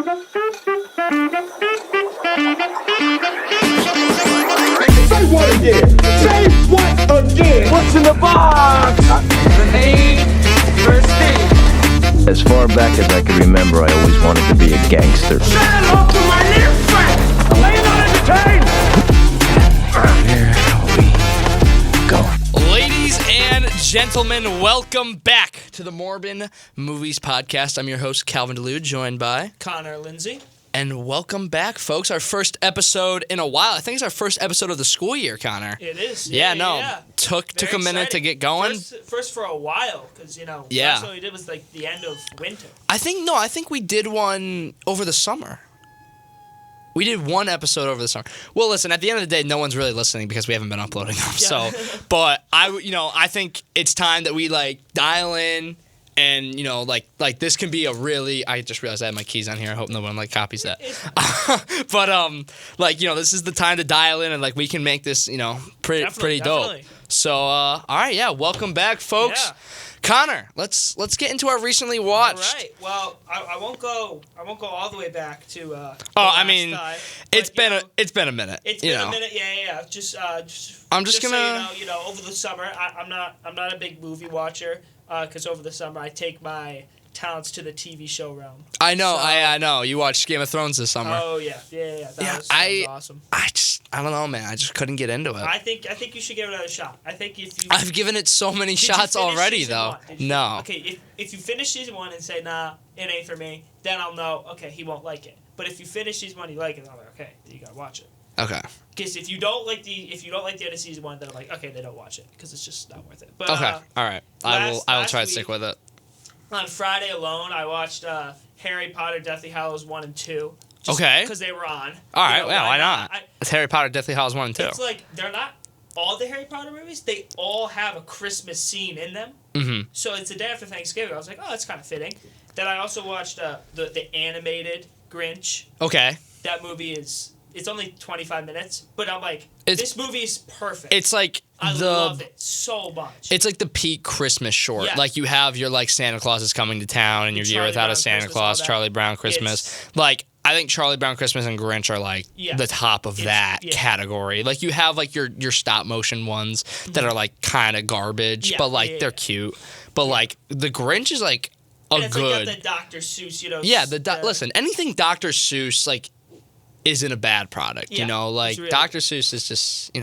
Say what again? Say what again? What's in the box? Grenade, first aid. As far back as I can remember, I always wanted to be a gangster. Stand up to my near friend! Are you not entertained? Here we go. Ladies and gentlemen, welcome back to the Morbin Movies Podcast. I'm your host, Calvin DeLude, joined by Connor Lindsay. And welcome back, folks. Our first episode in a while. I think it's our first episode of the school year, Connor. It is. Yeah. Took Very a minute to exciting. get going. First for a while, because, last one we did was like the end of winter. I think we did one over the summer. We did one episode over the summer. Well, listen, at the end of the day, no one's really listening because we haven't been uploading them. Yeah. So, but I think it's time that we dial in and, this can be a really, I just realized I had my keys on here. I hope no one copies that. But, this is the time to dial in and we can make this, pretty dope. Definitely. So, all right, yeah, welcome back, folks. Yeah. Connor, let's get into our recently watched. All right. Well, I won't go all the way back to. It's been a minute. It's been a minute. Yeah. Just I'm just gonna. So over the summer, I'm not a big movie watcher. Because over the summer I take my talents to the TV show realm. I know, I know. You watched Game of Thrones this summer. Oh yeah. That was awesome. I don't know, man. I just couldn't get into it. I think you should give it another shot. I think if you. I've given it so many shots already, though. No. Okay, if you finish season 1 and say nah, it ain't for me, then I'll know. Okay, he won't like it. But if you finish season 1, you like it, I'm like, okay, you gotta watch it. Okay. Because if you don't like the end of season 1, then I'm like, okay, they don't watch it because it's just not worth it. But, okay. All right. I will try to stick with it. On Friday alone, I watched Harry Potter, Deathly Hallows 1 and 2. Okay. Because they were on. All right. Why not? It's Harry Potter, Deathly Hallows 1 and 2. It's they're not all the Harry Potter movies. They all have a Christmas scene in them. Mm-hmm. So it's the day after Thanksgiving. I was like, oh, that's kind of fitting. Then I also watched the animated Grinch. Okay. That movie it's only 25 minutes, but I'm like, this movie is perfect. It's I love it so much. It's the peak Christmas short. Yeah. You have your Santa Claus is coming to town and your Year Without a Santa Claus, Charlie Brown Christmas. I think Charlie Brown Christmas and Grinch are the top of that category. You have your stop motion ones that are kind of garbage, but they're cute. But the Grinch is a and it's good. Got the Dr. Seuss, Yeah, listen, anything Dr. Seuss isn't a bad product. Yeah, really Dr. Seuss is just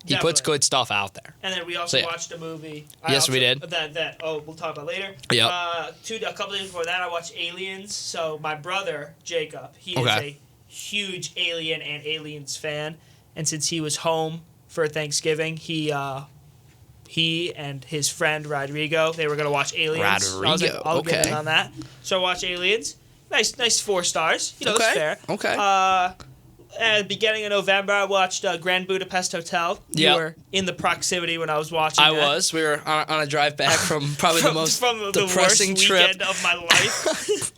he puts good stuff out there. And then we also watched a movie. We did. That we'll talk about later. Yep. A couple days before that, I watched Aliens. So my brother Jacob, he is a huge Alien and Aliens fan, and since he was home for Thanksgiving, he and his friend Rodrigo, they were gonna watch Aliens. Rodrigo, I was like, I'll get in on that. So I watched Aliens. Nice 4 stars. It's fair. Okay. At the beginning of November, I watched Grand Budapest Hotel. You were in the proximity when I was watching I was. We were on a drive back from probably the most depressing worst trip weekend of my life.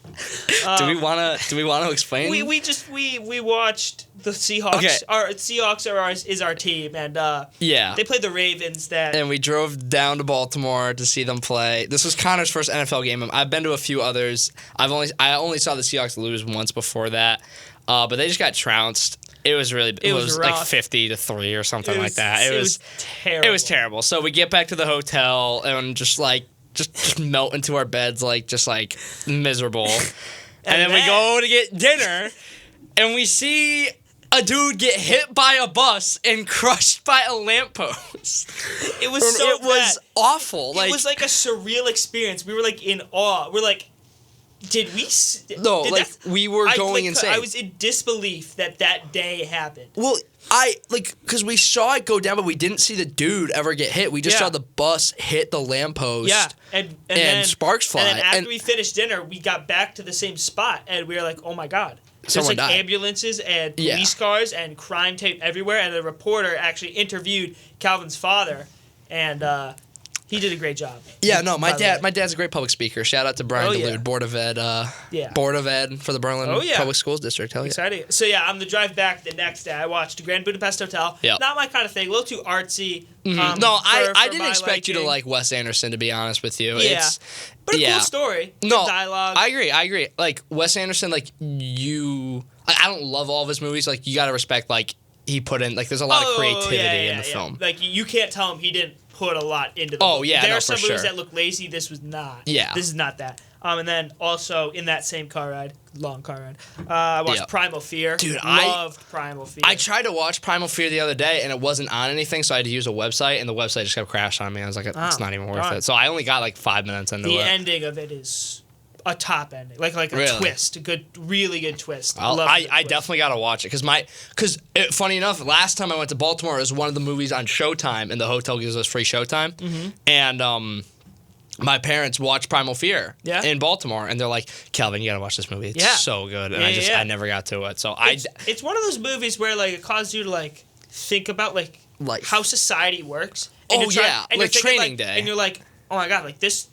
Do we want to explain? We watched the Seahawks. Okay. Our Seahawks is our team, and they played the Ravens. And we drove down to Baltimore to see them play. This was Connor's first NFL game. I've been to a few others. I only saw the Seahawks lose once before that, but they just got trounced. It was really it was rough. 50-3 or something like that. It was terrible. It was terrible. So we get back to the hotel and just melt into our beds miserable. and then we go to get dinner and we see a dude get hit by a bus and crushed by a lamppost. It was so bad. Was awful. It was a surreal experience. We were in awe. We're did we? No, we were going insane. I was in disbelief that day happened. Well, because we saw it go down, but we didn't see the dude ever get hit. We just saw the bus hit the lamppost. Yeah, and then sparks fly. And then after we finished dinner, we got back to the same spot, and we were like, "Oh my god!" There's died. Ambulances and police cars and crime tape everywhere. And the reporter actually interviewed Calvin's father, and He did a great job. Yeah, no, my dad's a great public speaker. Shout out to Brian DeLude, Board of Ed for the Berlin Public Schools District. Hell yeah. Exciting. So yeah, on the drive back the next day, I watched Grand Budapest Hotel. Yep. Not my kind of thing. A little too artsy. No, I didn't expect you to like Wes Anderson, to be honest with you. Yeah. But a cool story. Good dialogue. I agree. Like, Wes Anderson, like, I don't love all of his movies. Like, you gotta respect, like, he put in, like, there's a lot of creativity in the film. Like, you can't tell him he didn't put a lot into the movie. Yeah, there are some movies that look lazy. This was not. Yeah. This is not that. And then also in that same long car ride, I watched Primal Fear. Dude, loved Primal Fear. I tried to watch Primal Fear the other day, and it wasn't on anything, so I had to use a website, and the website just kept crashing on me. I was like, it's not even worth it. So I only got like 5 minutes into it. The ending of it is a top ending, like a twist, really good twist. I definitely got to watch it because funny enough, last time I went to Baltimore, it was one of the movies on Showtime, and the hotel gives us free Showtime, and my parents watched Primal Fear in Baltimore, and they're like, Calvin, you gotta watch this movie. It's so good. And I never got to it. So it's one of those movies where like it causes you to like think about like how society works. And like Training Day. And you're like, oh my god, like this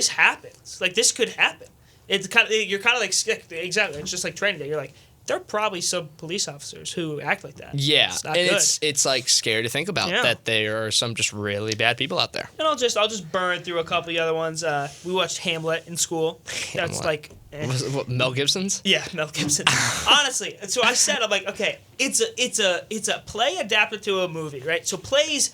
happens. Like this could happen. You're kind of like exactly. It's just like Training Day. You're like, there are probably some police officers who act like that. Yeah, it's not good. It's like scary to think about that there are some just really bad people out there. And I'll just burn through a couple of the other ones. We watched Hamlet in school. That's like Was it Mel Gibson's? Yeah, Mel Gibson. Honestly, so I said, I'm like, okay, it's a play adapted to a movie, right? So plays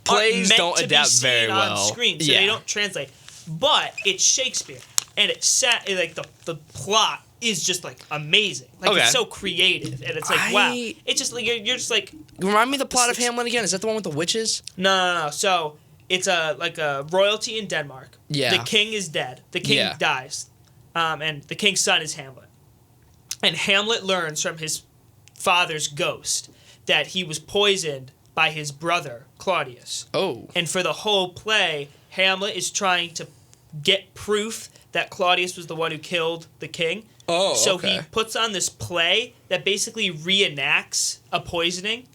don't adapt very well on screen, so they don't translate. But it's Shakespeare, and the plot is just like amazing. Like it's so creative, and it's like wow. It's just like you're just like. Remind me of the plot of Hamlet again. Is that the one with the witches? No. So it's a royalty in Denmark. Yeah. The king is dead. The king dies, and the king's son is Hamlet. And Hamlet learns from his father's ghost that he was poisoned by his brother Claudius. Oh. And for the whole play, Hamlet is trying to get proof that Claudius was the one who killed the king. Oh, so he puts on this play that basically reenacts a poisoning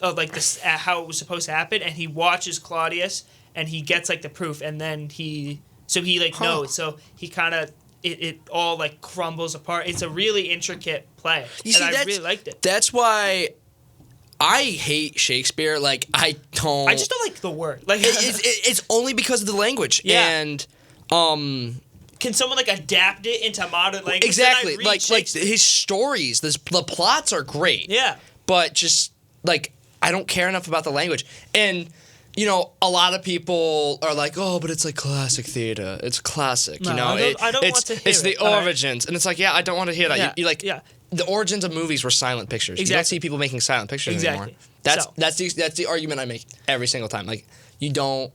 of like this how it was supposed to happen, and he watches Claudius and he gets like the proof, and then he knows. So he kind of it all like crumbles apart. It's a really intricate play, I really liked it. That's why I hate Shakespeare. Like I just don't like the word. Like it's only because of the language. Yeah. And can someone like adapt it into modern language? Exactly. Like his stories, the plots are great. Yeah. But just like I don't care enough about the language. And you know, a lot of people are like, "Oh, but it's like classic theater. It's classic." No, you know, I don't want to hear it's the origins, and it's like, yeah, I don't want to hear that. Yeah. The origins of movies were silent pictures. Exactly. You don't see people making silent pictures anymore. That's the argument I make every single time. Like you don't.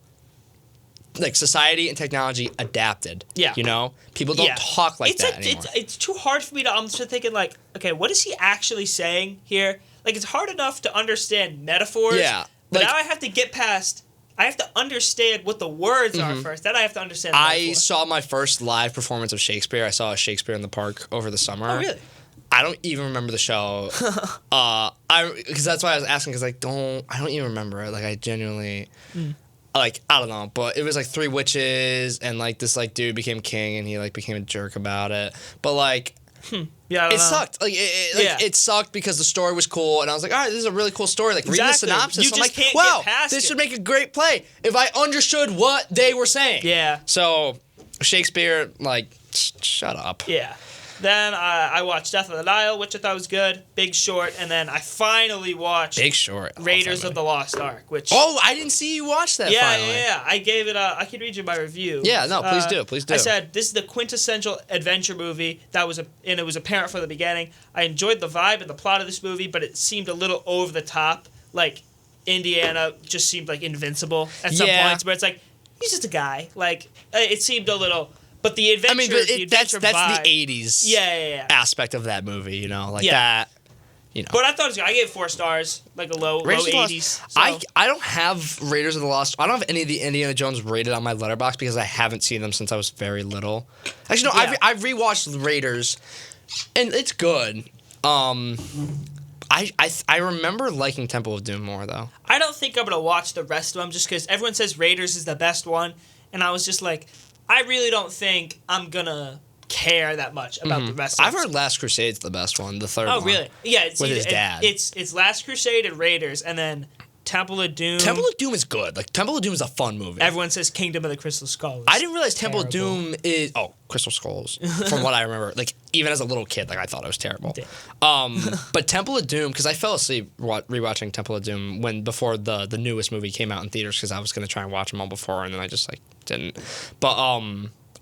Like society and technology adapted. Yeah. You know? People don't talk like that anymore. It's too hard for me to. I'm just thinking like, okay, what is he actually saying here? Like it's hard enough to understand metaphors. Yeah. But now I have to get past. I have to understand what the words are first. Then I have to understand. I saw my first live performance of Shakespeare. I saw Shakespeare in the Park over the summer. Oh really? I don't even remember the show. Because that's why I was asking. Because I don't even remember it. Like I genuinely. Like, I don't know, but it was like 3 witches, and like this like dude became king, and he like became a jerk about it. But like, it sucked. Like, it sucked because the story was cool, and I was like, all right, this is a really cool story. Like, reading the synopsis, I'm like, wow, this would make a great play if I understood what they were saying. Yeah. So, Shakespeare, like, shut up. Yeah. Then I watched Death of the Nile, which I thought was good. Big Short, and then I finally watched Big Short. Raiders of the Lost Ark, which I didn't see you watch that. Finally. Yeah. I gave it. I can read you my review. Yeah, no, please do. I said this is the quintessential adventure movie and it was apparent from the beginning. I enjoyed the vibe and the plot of this movie, but it seemed a little over the top. Like Indiana just seemed like invincible at some points, but it's like he's just a guy. Like it seemed a little. But the adventure, that's vibe, the 80s aspect of that movie, you know, like that, you know. But I thought it was good. I gave it 4 stars, like a low 80s. So. I don't have Raiders of the Lost. I don't have any of the Indiana Jones rated on my letterbox because I haven't seen them since I was very little. Actually, no, I've rewatched Raiders, and it's good. I remember liking Temple of Doom more though. I don't think I'm gonna watch the rest of them just because everyone says Raiders is the best one, and I was just like, I really don't think I'm gonna care that much about the rest of them. I've heard Last Crusade's the best one, the third one. Oh, really? Yeah, it's with his dad. It's Last Crusade and Raiders, and then Temple of Doom. Temple of Doom is good. Like, Temple of Doom is a fun movie. Everyone says Kingdom of the Crystal Skull. I didn't realize Temple of Doom is... Oh, Crystal Skulls. From what I remember. Like, even as a little kid, like, I thought it was terrible. But Temple of Doom, because I fell asleep rewatching Temple of Doom before the newest movie came out in theaters, because I was going to try and watch them all before, and then I just, like, didn't. But,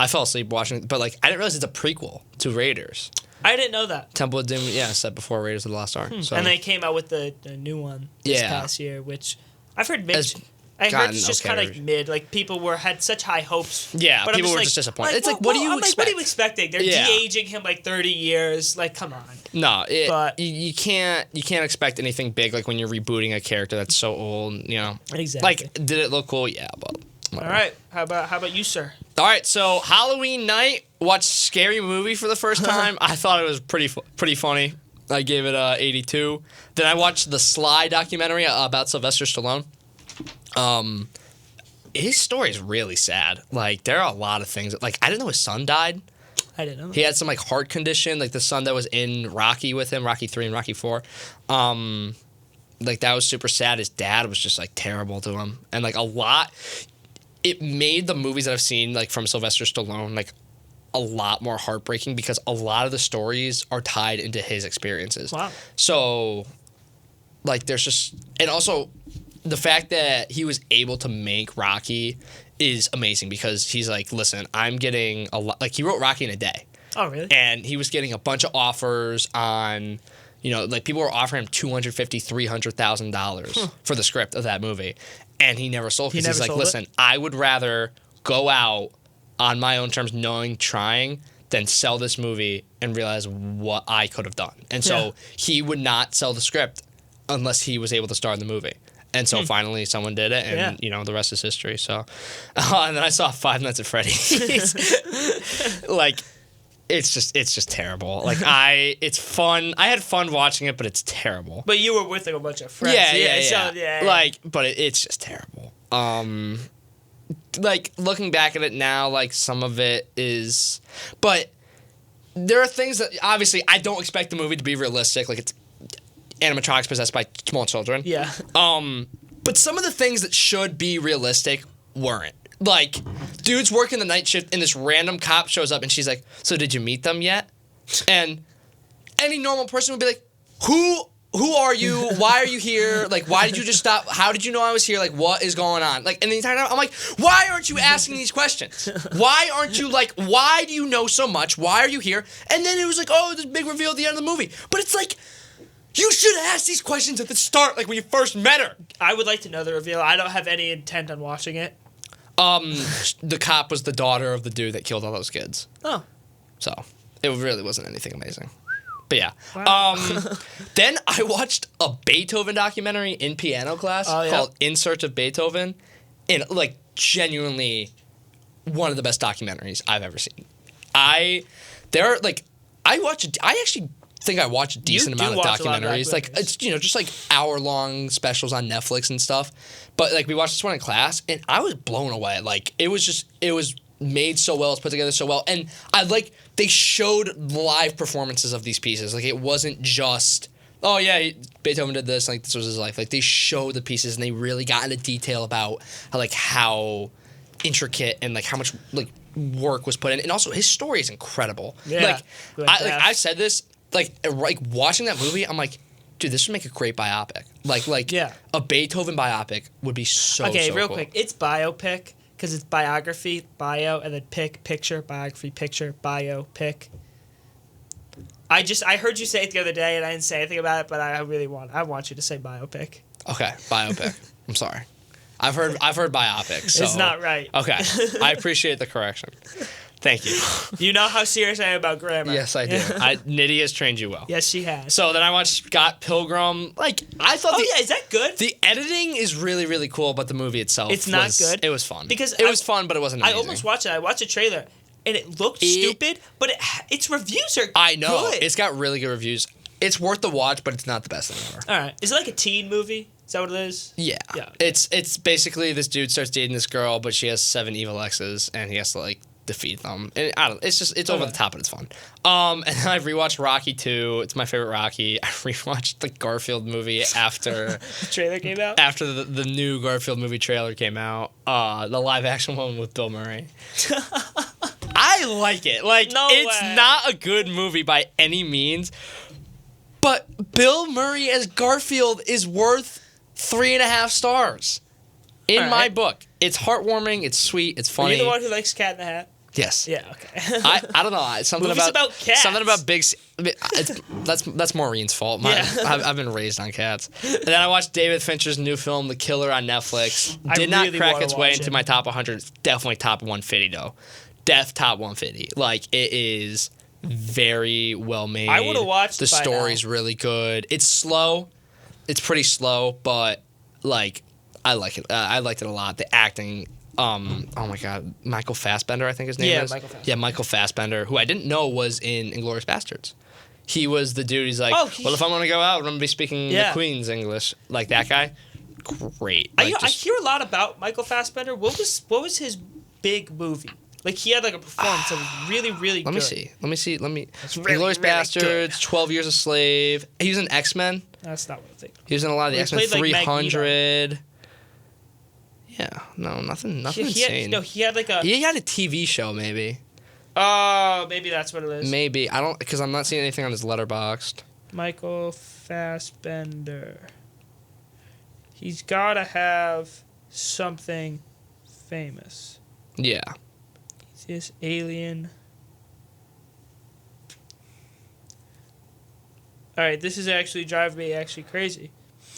I fell asleep watching it. But, like, I didn't realize it's a prequel to Raiders. I didn't know that. Temple of Doom, set before Raiders of the Lost Ark. So. And they came out with the new one this past year, which... I've heard mixed. I heard it's just kind of like mid. Like people had such high hopes. Yeah, but people were just disappointed. It's like, what do you expect? Like, what are you expecting? They're de-aging him like 30 years. Like, come on. No, you can't expect anything big like when you're rebooting a character that's so old. You know. Exactly. Like, did it look cool? Yeah, but. Whatever. All right. How about you, sir? All right. So Halloween night, watched Scary Movie for the first time. I thought it was pretty funny. I gave it 82. Then I watched the Sly documentary about Sylvester Stallone. His story is really sad. Like, there are a lot of things. Like, I didn't know his son died. I didn't know. He had some, like, heart condition. Like, the son that was in Rocky with him, Rocky 3 and Rocky 4. Like, that was super sad. His dad was just, like, terrible to him. And, like, it made the movies that I've seen, like, from Sylvester Stallone, like, a lot more heartbreaking because a lot of the stories are tied into his experiences. Wow. So, like, there's just... And also, the fact that he was able to make Rocky is amazing because he's like, listen, I'm getting a lot... Like, he wrote Rocky in a day. Oh, really? And he was getting a bunch of offers on... You know, like, people were offering him $250,000, $300,000 for the script of that movie. And he never sold it. He's like, listen, I would rather go out on my own terms, trying, than sell this movie and realize what I could have done. And so he would not sell the script unless he was able to star in the movie. And so finally someone did it, and, you know, the rest is history. So, and then I saw 5 Nights at Freddy's. Like, it's just terrible. Like, it's fun. I had fun watching it, but it's terrible. But you were with like a bunch of friends. Yeah. Like, but it's just terrible. Like, looking back at it now, like, some of it is... But there are things that, obviously, I don't expect the movie to be realistic. Like, it's animatronics possessed by small children. Yeah. But some of the things that should be realistic weren't. Like, dude's working the night shift, and this random cop shows up, and she's like, so did you meet them yet? And any normal person would be like, Who are you? Why are you here? Like, why did you just stop? How did you know I was here? Like, what is going on? Like, and the entire time, I'm like, why aren't you asking these questions? Why aren't you, like, why do you know so much? Why are you here? And then it was like, oh, this big reveal at the end of the movie. But it's like, you should ask these questions at the start, like when you first met her. I would like to know the reveal. I don't have any intent on watching it. The cop was the daughter of the dude that killed all those kids. Oh. So, it really wasn't anything amazing. But yeah. Wow. Then I watched a Beethoven documentary in piano class called In Search of Beethoven. And, like, genuinely one of the best documentaries I've ever seen. I actually think I watch a decent amount of documentaries. Like, it's, you know, just like hour-long specials on Netflix and stuff. But, like, we watched this one in class, and I was blown away. Like, it was made so well, it's put together so well. And they showed live performances of these pieces. Like, it wasn't just, oh yeah, Beethoven did this, like, this was his life. Like, they showed the pieces, and they really got into detail about how intricate and, like, how much, like, work was put in. And also, his story is incredible. Yeah. I've said this, like watching that movie, I'm like, dude, this would make a great biopic. Like a Beethoven biopic would be so real cool. quick, it's biopic. Because it's biography, bio, and then picture, biography, picture, bio, pic. I heard you say it the other day, and I didn't say anything about it, but I want you to say biopic. Okay, biopic. I'm sorry. I've heard biopic. So. It's not right. Okay, I appreciate the correction. Thank you. You know how serious I am about grammar. Yes, I do. Nitty has trained you well. Yes, she has. So then I watched Scott Pilgrim. Like, I thought is that good? The editing is really, really cool, but the movie itself it's not good. It was fun. Because it was fun, but it wasn't amazing. I almost watched it. I watched a trailer, and it looked stupid, but its reviews are I know. good. It's got really good reviews. it's worth the watch, but it's not the best thing ever. All right. Is it like a teen movie? Is that what it is? Yeah. It's basically this dude starts dating this girl, but she has 7 evil exes, and he has to like defeat them. And I don't. It's over the top, but it's fun. And then I rewatched Rocky 2. It's my favorite Rocky. I rewatched the Garfield movie after the trailer came out. After the new Garfield movie trailer came out. The live action one with Bill Murray. I like it. Like it's not a good movie by any means, but Bill Murray as Garfield is worth 3.5 stars in my book. It's heartwarming. It's sweet. It's funny. Are you the one who likes Cat in the Hat? Yes. Yeah. Okay. I don't know. Something Movies about cats. Something about big. That's Maureen's fault. I've been raised on cats. And then I watched David Fincher's new film, The Killer, on Netflix. Did not crack its way into my top 100. It's definitely top 150 though. Top 150. Like it is very well made. I would have watched. The story's really good. It's slow. It's pretty slow, but like I like it. I liked it a lot. The acting. Oh my God, Michael Fassbender, I think his name is. Michael Fassbender. Yeah, Michael Fassbender, who I didn't know was in Inglourious Basterds. He was the dude. He's like, well, if I'm gonna go out, I'm gonna be speaking the Queen's English, like that guy. Great. Like, I hear a lot about Michael Fassbender. What was his big movie? Like he had like a performance that was really, really good. Let me see. Really, Inglourious Basterds, 12 Years a Slave. He was in X-Men. That's not what I think. He was in a lot of the X-Men. 300. Like yeah, no, nothing he insane. He had like a. He had a TV show, maybe. Oh, maybe that's what it is. Maybe because I'm not seeing anything on his Letterboxd. Michael Fassbender. He's gotta have something famous. Yeah. Is this Alien? All right, this is actually driving me crazy.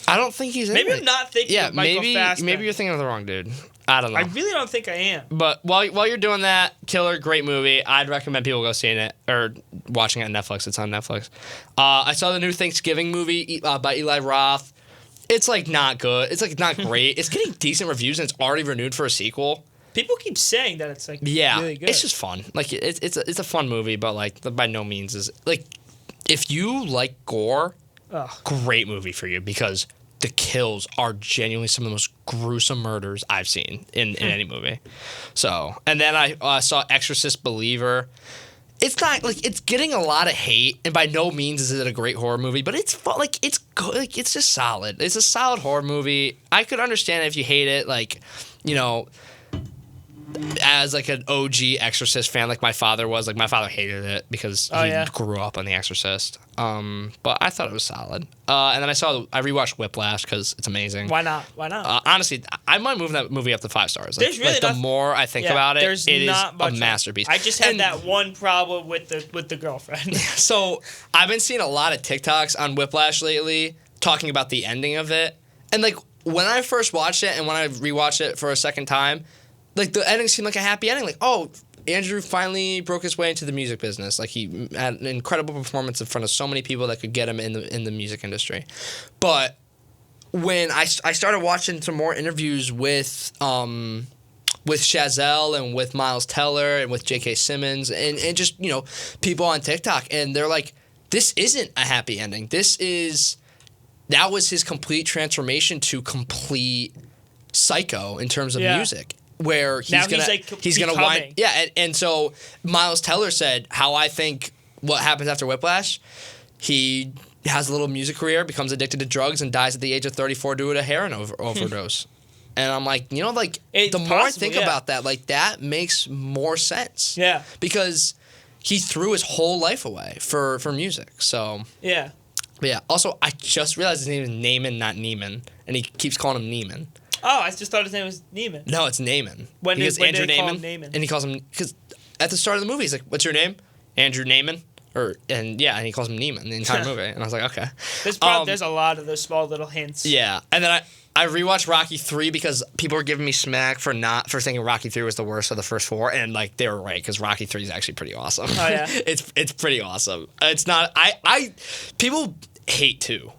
I don't think he's in Maybe it. I'm not thinking of Michael Fassbender. Maybe you're thinking of the wrong dude. I don't know. I really don't think I am. But while you're doing that, Killer, great movie. I'd recommend people go seeing it or watching it on Netflix. It's on Netflix. I saw the new Thanksgiving movie by Eli Roth. It's like not good. It's like not great. It's getting decent reviews and it's already renewed for a sequel. People keep saying that it's like really good. It's just fun. Like it's a fun movie, but like by no means is like if you like gore, great movie for you because the kills are genuinely some of the most gruesome murders I've seen in any movie. So, and then I saw Exorcist Believer. It's not like it's getting a lot of hate, and by no means is it a great horror movie, but it's like it's good. Like it's just solid. It's a solid horror movie. I could understand if you hate it, like you know. As like an OG Exorcist fan, like my father was, like my father hated it because he grew up on The Exorcist. But I thought it was solid. And then I rewatched Whiplash because it's amazing. Why not? Honestly, I might move that movie up to 5 stars. Like, there's really the more I think about it, it is a masterpiece. I just had that one problem with the girlfriend. So I've been seeing a lot of TikToks on Whiplash lately talking about the ending of it, and like when I first watched it and when I rewatched it for a second time. Like, the ending seemed like a happy ending. Like, oh, Andrew finally broke his way into the music business. Like, he had an incredible performance in front of so many people that could get him in the music industry. But when I started watching some more interviews with Chazelle and with Miles Teller and with J.K. Simmons and just, you know, people on TikTok, and they're like, this isn't a happy ending. That was his complete transformation to complete psycho in terms of music. Where he's gonna wind, and so Miles Teller said how I think what happens after Whiplash, he has a little music career, becomes addicted to drugs, and dies at the age of 34 due to a heroin overdose. And I'm like, you know, like the more I think about that, like that makes more sense. Yeah, because he threw his whole life away for music. So yeah, but yeah. Also, I just realized his name is Naaman, not Neiman, and he keeps calling him Neiman. Oh, I just thought his name was Neiman. No, it's Naaman. When did they call him Naaman? And he calls him, because at the start of the movie, he's like, what's your name? Andrew Naaman? And he calls him Neiman the entire movie. And I was like, okay. There's a lot of those small little hints. Yeah. And then I rewatched Rocky 3 because people were giving me smack for thinking Rocky 3 was the worst of the first 4. And like they were right, because Rocky 3 is actually pretty awesome. Oh, yeah? It's pretty awesome. It's not, people hate 2.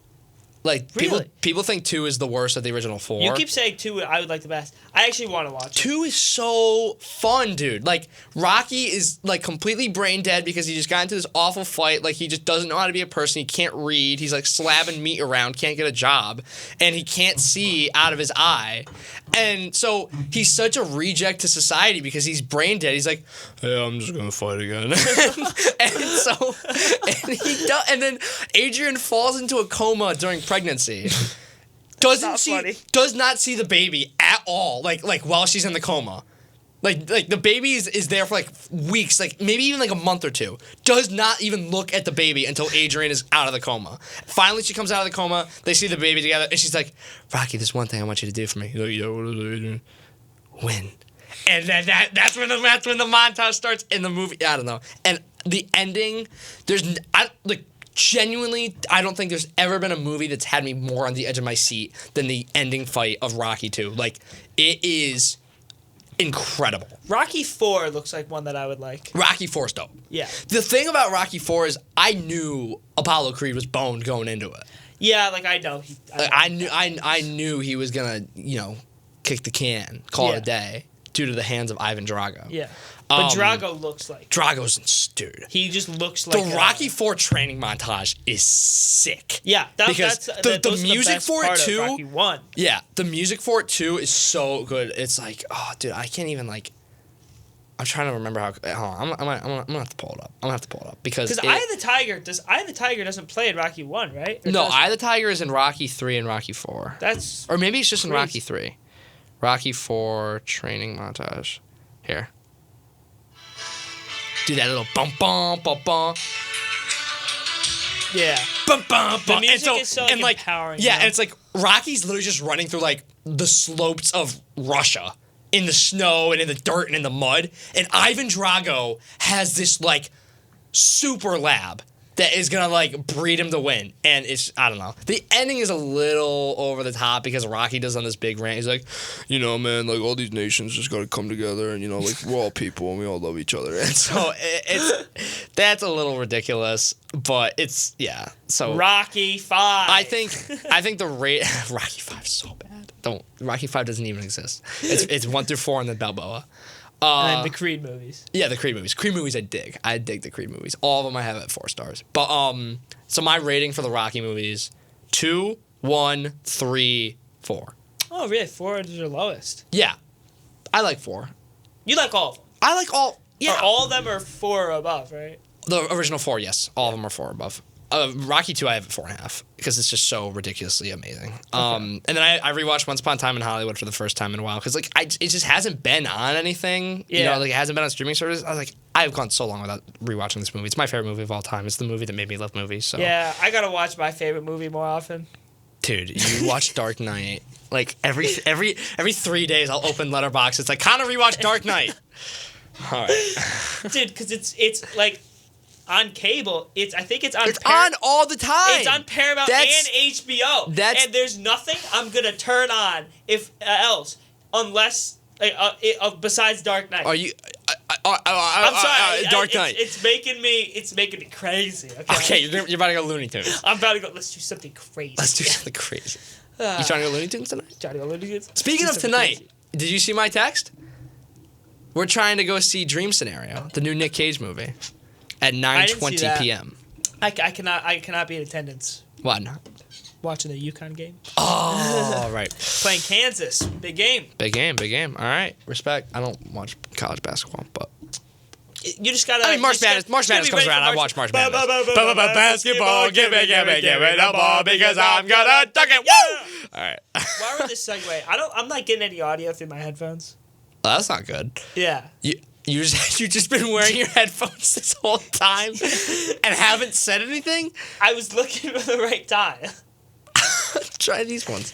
Like, really? people think 2 is the worst of the original 4. You keep saying 2 I would like the best. I actually want to watch it. 2 is so fun, dude. Like, Rocky is, like, completely brain dead because he just got into this awful fight. Like, he just doesn't know how to be a person. He can't read. He's, like, slapping meat around, can't get a job. And he can't see out of his eye. And so he's such a reject to society because he's brain dead. He's like, hey, I'm just going to fight again. And then Adrian falls into a coma during pregnancy. Does not see the baby at all, like while she's in the coma. Like the baby is there for like weeks, like maybe even like a month or two. Does not even look at the baby until Adrian is out of the coma. Finally, she comes out of the coma. They see the baby together, and she's like, Rocky, there's one thing I want you to do for me. He's like, yeah, what is it, Adrian? Win. And that's when the montage starts in the movie. I don't know. And the ending, genuinely, I don't think there's ever been a movie that's had me more on the edge of my seat than the ending fight of Rocky 2. Like, it is incredible. Rocky 4 looks like one that I would like. Rocky 4's dope. Yeah. The thing about Rocky 4 is I knew Apollo Creed was boned going into it. Yeah, like I know. I knew he was gonna, kick the can, call it a day, due to the hands of Ivan Drago. Yeah. But Drago looks like... Drago's... Dude. He just looks like... The Rocky 4 training montage is sick. Yeah. Because the music for it, too... Rocky 1. Yeah. The music for it, too, is so good. It's like... Oh, dude, I can't even, like... I'm trying to remember how... Hold on. I'm gonna have to pull it up. I'm gonna have to pull it up. Because Eye of the Tiger... Eye of the Tiger doesn't play in Rocky 1, right? No, Eye of the Tiger is in Rocky 3 and Rocky 4. That's... Or maybe it's just crazy. in Rocky 3. Rocky 4 training montage. Here. Do that little bum bum bum bum. Yeah. Bum bum bum. The music is so empowering. Yeah, and it's like Rocky's literally just running through like the slopes of Russia in the snow and in the dirt and in the mud. And Ivan Drago has this like super lab that is gonna like breed him to win. And it's, I don't know. The ending is a little over the top because Rocky does on this big rant. He's like, man, like all these nations just gotta come together and like we're all people and we all love each other. And so that's a little ridiculous, but it's, yeah. So Rocky 5. I think Rocky 5 is so bad. Rocky 5 doesn't even exist. It's 1 through 4 and then Balboa. And then the Creed movies. Yeah, the Creed movies. Creed movies I dig. I dig the Creed movies. All of them I have at 4 stars. But so my rating for the Rocky movies, 2, 1, 3, 4. Oh, really? 4 is your lowest? Yeah. I like 4. You like all of them? I like all. Yeah. Or all of them are 4 or above, right? The original 4, yes. All of them are 4 or above. Rocky 2 I have at 4.5 because it's just so ridiculously amazing. Okay. And then I rewatched Once Upon a Time in Hollywood for the first time in a while because like it just hasn't been on anything. Yeah. Like it hasn't been on streaming services. I was like, I've gone so long without rewatching this movie. It's my favorite movie of all time. It's the movie that made me love movies. So yeah, I gotta watch my favorite movie more often. Dude, you watch Dark Knight like every 3 days. I'll open Letterboxd. It's like kind of rewatch Dark Knight. All right, dude, because it's like. On cable, I think it's on. It's on all the time. It's on Paramount and HBO. And there's nothing I'm gonna turn on else unless besides Dark Knight. Are you? I'm sorry. Dark Knight. It's making me crazy. Okay, you're about to go Looney Tunes. I'm about to go. Let's do something crazy. You trying to go Looney Tunes tonight? Trying to go Looney Tunes. Speaking of tonight, crazy. Did you see my text? We're trying to go see Dream Scenario, the new Nick Cage movie. At 9:20 p.m. I cannot be in attendance. Why not? Watching the UConn game. Oh, right. Playing Kansas. Big game. Big game. All right. Respect. I don't watch college basketball, but... You just gotta... I mean, March Madness comes around. I watch March Madness. Basketball, give me the ball because I'm gonna dunk it. Woo! All right. Why would this segue? I'm not getting any audio through my headphones. Oh, that's not good. Yeah. You just been wearing your headphones this whole time and haven't said anything? I was looking for the right time. Try these ones.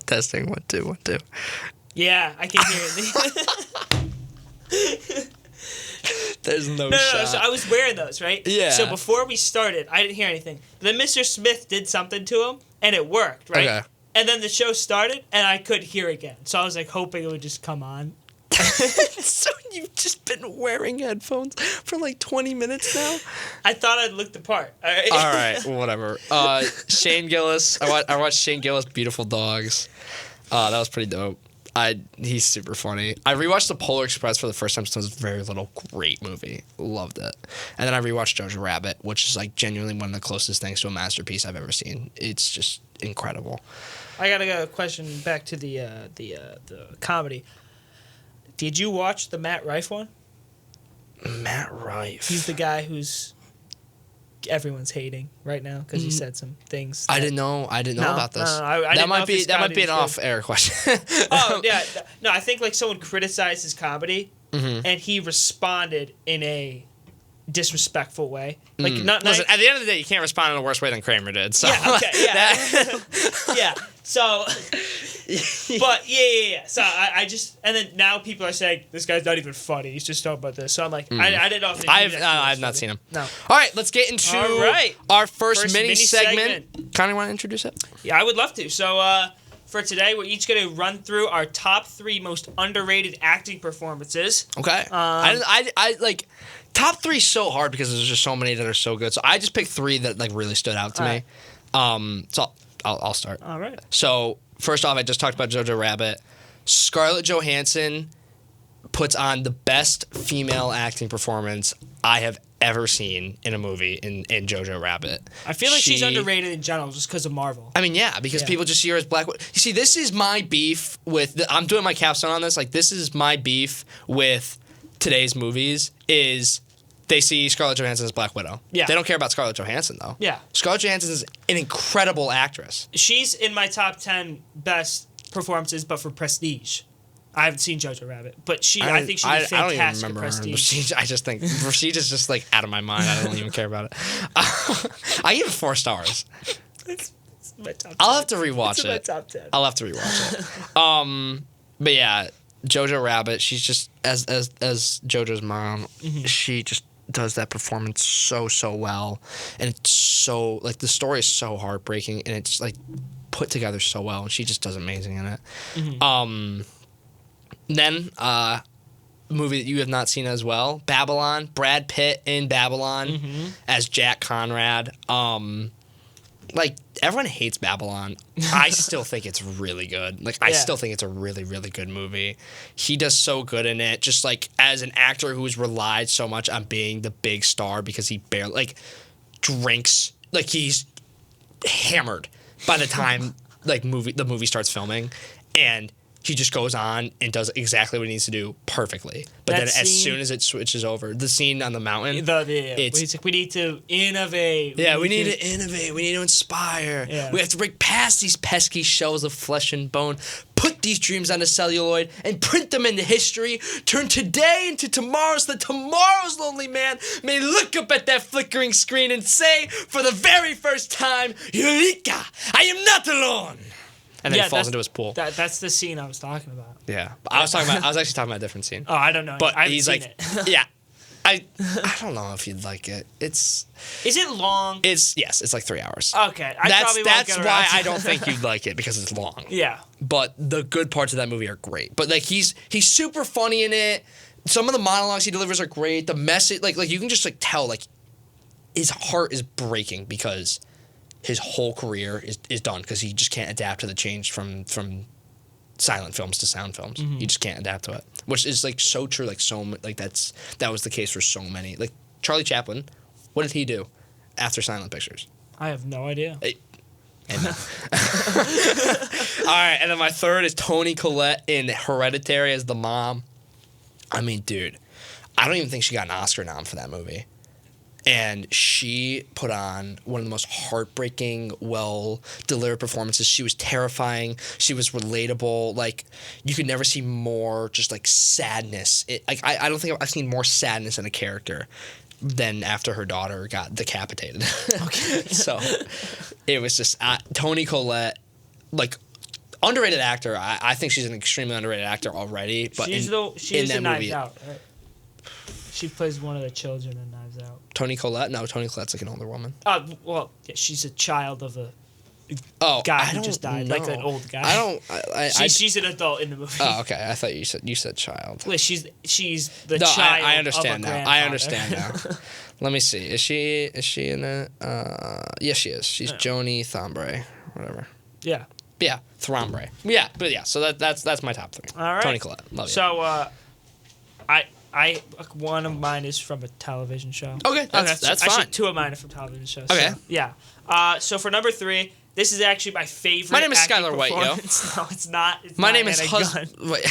Testing 1 2 1 2. Yeah, I can hear it. There's no shot. So I was wearing those, right? Yeah. So before we started, I didn't hear anything. Then Mr. Smith did something to him, and it worked, right? Okay. And then the show started, and I could hear again. So I was like hoping it would just come on. So you've just been wearing headphones for like 20 minutes now? I thought I'd look the part. All right. All right, whatever. Shane Gillis. I watched Shane Gillis' Beautiful Dogs. That was pretty dope. He's super funny. I rewatched The Polar Express for the first time since it was very little. Great movie. Loved it. And then I rewatched Jojo Rabbit, which is like genuinely one of the closest things to a masterpiece I've ever seen. It's just incredible. I got a question back to the comedy. Did you watch the Matt Rife one? Matt Rife. He's the guy who's everyone's hating right now because he said some things. I didn't know about this. That might be an off-air question. Oh yeah, no. I think like someone criticized his comedy, and he responded in a disrespectful way. Like not. Listen, at the end of the day, you can't respond in a worse way than Kramer did. So. Yeah. Okay. Yeah. Yeah. So. But yeah. So I just, and then now people are saying this guy's not even funny. He's just talking about this. So I'm like, I didn't know if I've not seen him. No. All right, let's get into our first mini segment. Connie, want to introduce it? Yeah, I would love to. So for today, we're each going to run through our top 3 most underrated acting performances. Okay. I like top 3 so hard because there's just so many that are so good. So I just picked 3 that like really stood out to me. So I'll start. All right. So first off, I just talked about Jojo Rabbit. Scarlett Johansson puts on the best female acting performance I have ever seen in a movie in Jojo Rabbit. I feel like she's underrated in general just because of Marvel. I mean, yeah, because people just see her as Black Widow. You see, this is my beef with... I'm doing my capstone on this. Like, this is my beef with today's movies is... They see Scarlett Johansson as Black Widow. Yeah. They don't care about Scarlett Johansson, though. Yeah. Scarlett Johansson is an incredible actress. She's in my top 10 best performances, but for Prestige. I haven't seen Jojo Rabbit, but I think she did fantastic. I don't even remember Prestige. I just think Prestige is just like out of my mind. I don't even care about it. I give it 4 stars. It's my top 10. I'll have to rewatch it. It's my top 10. I'll have to rewatch it. But yeah, Jojo Rabbit. She's just as Jojo's mom. She just does that performance so well, and it's so like the story is so heartbreaking, and it's like put together so well, and she just does amazing in it. Then movie that you have not seen as well, Babylon. Brad Pitt in Babylon as Jack Conrad. Like everyone hates Babylon. I still think it's really good. Like I still think it's a really, really good movie. He does so good in it. Just like as an actor who's relied so much on being the big star because he barely like drinks. Like he's hammered by the time the movie starts filming, and he just goes on and does exactly what he needs to do perfectly. But then as soon as it switches over, the scene on the mountain, he's like, we need to innovate. Yeah, we need to innovate. We need to inspire. Yeah. We have to break past these pesky shells of flesh and bone, put these dreams onto celluloid, and print them into history. Turn today into tomorrow so that tomorrow's lonely man may look up at that flickering screen and say, for the very first time, Eureka! I am not alone! And then he falls into his pool. That's the scene I was talking about. Yeah, I was actually talking about a different scene. Oh, I don't know. But I he's like, yeah, I don't know if you'd like it. Is it long? It's like 3 hours. Okay, that's why I don't think you'd like it because it's long. Yeah, but the good parts of that movie are great. But like he's super funny in it. Some of the monologues he delivers are great. The message, like you can just like tell like his heart is breaking because his whole career is done because he just can't adapt to the change from silent films to sound films. He just can't adapt to it, which is like so true. Like that was the case for so many. Like Charlie Chaplin, what did he do after silent pictures? I have no idea. All right, and then my third is Toni Collette in Hereditary as the mom. I mean, dude, I don't even think she got an Oscar nom for that movie. And she put on one of the most heartbreaking, well-delivered performances. She was terrifying. She was relatable. Like, you could never see more just, like, sadness. I don't think I've seen more sadness in a character than after her daughter got decapitated. Okay. So, it was just... Toni Collette, like, underrated actor. I think she's an extremely underrated actor already. But she's in Knives Out, right? She plays one of the children in Knives Out. Toni Collette? No, Toni Collette's like an older woman. Well, yeah, she's a child of a guy who just died, like an old guy. I don't. She's an adult in the movie. Oh, okay. I thought you said child. Well, she's the child. I understand of a now. I understand now. Let me see. Is she in it? Yes, she is. She's Joni Thombre, whatever. Yeah. Yeah, Thombre. Yeah, but yeah. So that's my top 3. All right. Toni Collette. Love you. So I one of mine is from a television show. Okay, that's fine. Actually, 2 of mine are from television shows. Okay. So, yeah. So for number 3, this is actually my favorite. My name is acting Skylar White, yo. No, it's not. My name is Wait.